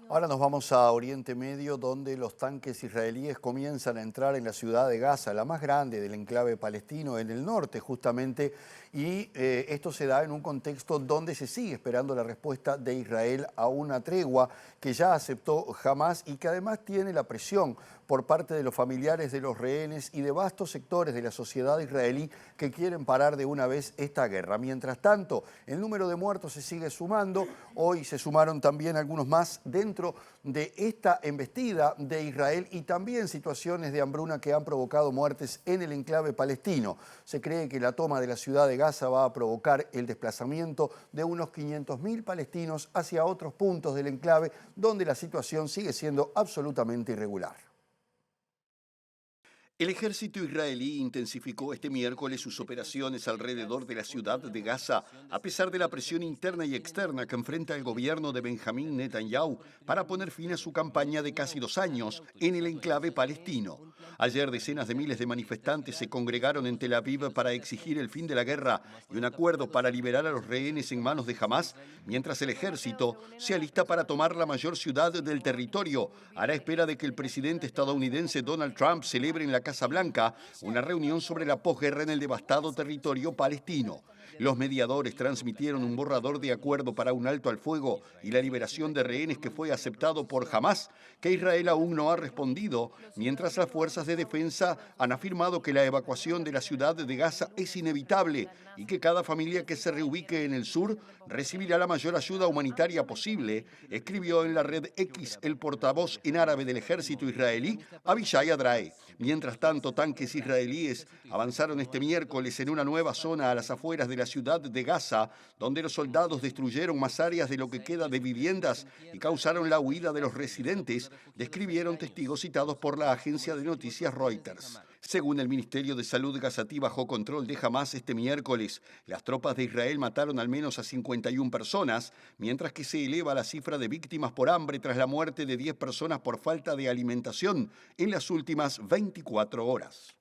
Ahora nos vamos a Oriente Medio, donde los tanques israelíes comienzan a entrar en la ciudad de Gaza, la más grande del enclave palestino en el norte justamente, y esto se da en un contexto donde se sigue esperando la respuesta de Israel a una tregua que ya aceptó Hamás y que además tiene la presión por parte de los familiares de los rehenes y de vastos sectores de la sociedad israelí que quieren parar de una vez esta guerra. Mientras tanto, el número de muertos se sigue sumando. Hoy se sumaron también algunos más dentro de esta embestida de Israel y también situaciones de hambruna que han provocado muertes en el enclave palestino. Se cree que la toma de la ciudad de Gaza va a provocar el desplazamiento de unos 500.000 palestinos hacia otros puntos del enclave donde la situación sigue siendo absolutamente irregular. El ejército israelí intensificó este miércoles sus operaciones alrededor de la ciudad de Gaza, a pesar de la presión interna y externa que enfrenta el gobierno de Benjamín Netanyahu para poner fin a su campaña de casi 2 años en el enclave palestino. Ayer decenas de miles de manifestantes se congregaron en Tel Aviv para exigir el fin de la guerra y un acuerdo para liberar a los rehenes en manos de Hamás, mientras el ejército se alista para tomar la mayor ciudad del territorio, a la espera de que el presidente estadounidense Donald Trump celebre en la Casa Blanca una reunión sobre la posguerra en el devastado territorio palestino. Los mediadores transmitieron un borrador de acuerdo para un alto al fuego y la liberación de rehenes que fue aceptado por Hamás, que Israel aún no ha respondido, mientras las fuerzas de defensa han afirmado que la evacuación de la ciudad de Gaza es inevitable y que cada familia que se reubique en el sur recibirá la mayor ayuda humanitaria posible, escribió en la red X el portavoz en árabe del ejército israelí, Abishai Adrae. Mientras tanto, tanques israelíes avanzaron este miércoles en una nueva zona a las afueras de la ciudad de Gaza, donde los soldados destruyeron más áreas de lo que queda de viviendas y causaron la huida de los residentes, describieron testigos citados por la agencia de noticias Reuters. Según el Ministerio de Salud gazatí bajo control de Hamás este miércoles, las tropas de Israel mataron al menos a 51 personas, mientras que se eleva la cifra de víctimas por hambre tras la muerte de 10 personas por falta de alimentación en las últimas 24 horas.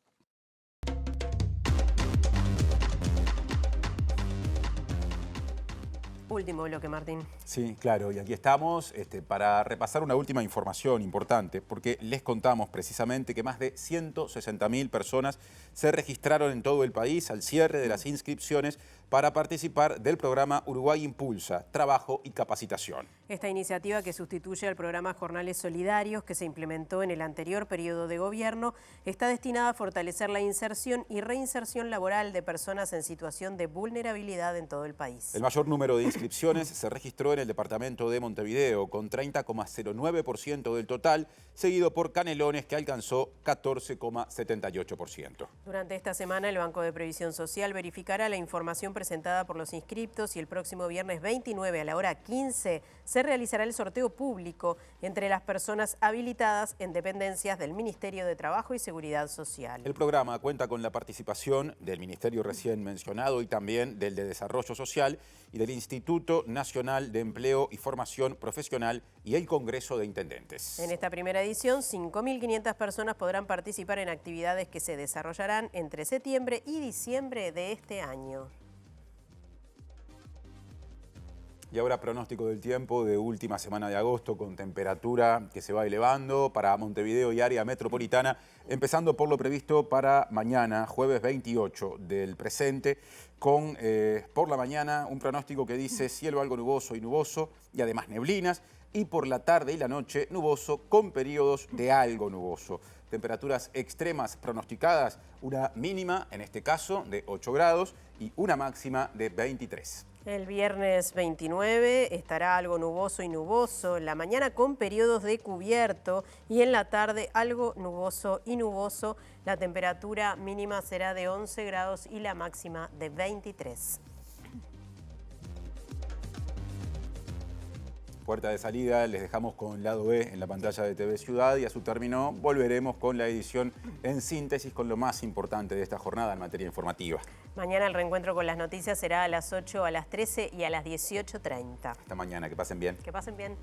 Último bloque, Martín. Sí, claro, y aquí estamos para repasar una última información importante, porque les contamos precisamente que más de 160.000 personas se registraron en todo el país al cierre de las inscripciones para participar del programa Uruguay Impulsa, Trabajo y Capacitación. Esta iniciativa, que sustituye al programa Jornales Solidarios que se implementó en el anterior periodo de gobierno, está destinada a fortalecer la inserción y reinserción laboral de personas en situación de vulnerabilidad en todo el país. El mayor número de inscripciones se registró en el departamento de Montevideo, con 30,09% del total, seguido por Canelones, que alcanzó 14,78%. Durante esta semana, el Banco de Previsión Social verificará la información presentada por los inscriptos y el próximo viernes 29 a la hora 15 se realizará el sorteo público entre las personas habilitadas en dependencias del Ministerio de Trabajo y Seguridad Social. El programa cuenta con la participación del Ministerio recién mencionado y también del de Desarrollo Social y del Instituto Nacional de Empleo y Formación Profesional y el Congreso de Intendentes. En esta primera edición, 5.500 personas podrán participar en actividades que se desarrollarán entre septiembre y diciembre de este año. Y ahora pronóstico del tiempo de última semana de agosto con temperatura que se va elevando para Montevideo y área metropolitana, empezando por lo previsto para mañana, jueves 28 del presente, con por la mañana un pronóstico que dice cielo algo nuboso y además neblinas, y por la tarde y la noche nuboso con periodos de algo nuboso. Temperaturas extremas pronosticadas, una mínima en este caso de 8 grados y una máxima de 23. El viernes 29 estará algo nuboso y nuboso, en la mañana con periodos de cubierto y en la tarde algo nuboso y nuboso. La temperatura mínima será de 11 grados y la máxima de 23. Puerta de salida, les dejamos con lado B en la pantalla de TV Ciudad y a su término volveremos con la edición en síntesis con lo más importante de esta jornada en materia informativa. Mañana el reencuentro con las noticias será a las 8, a las 13 y a las 18:30. Hasta mañana, que pasen bien. Que pasen bien.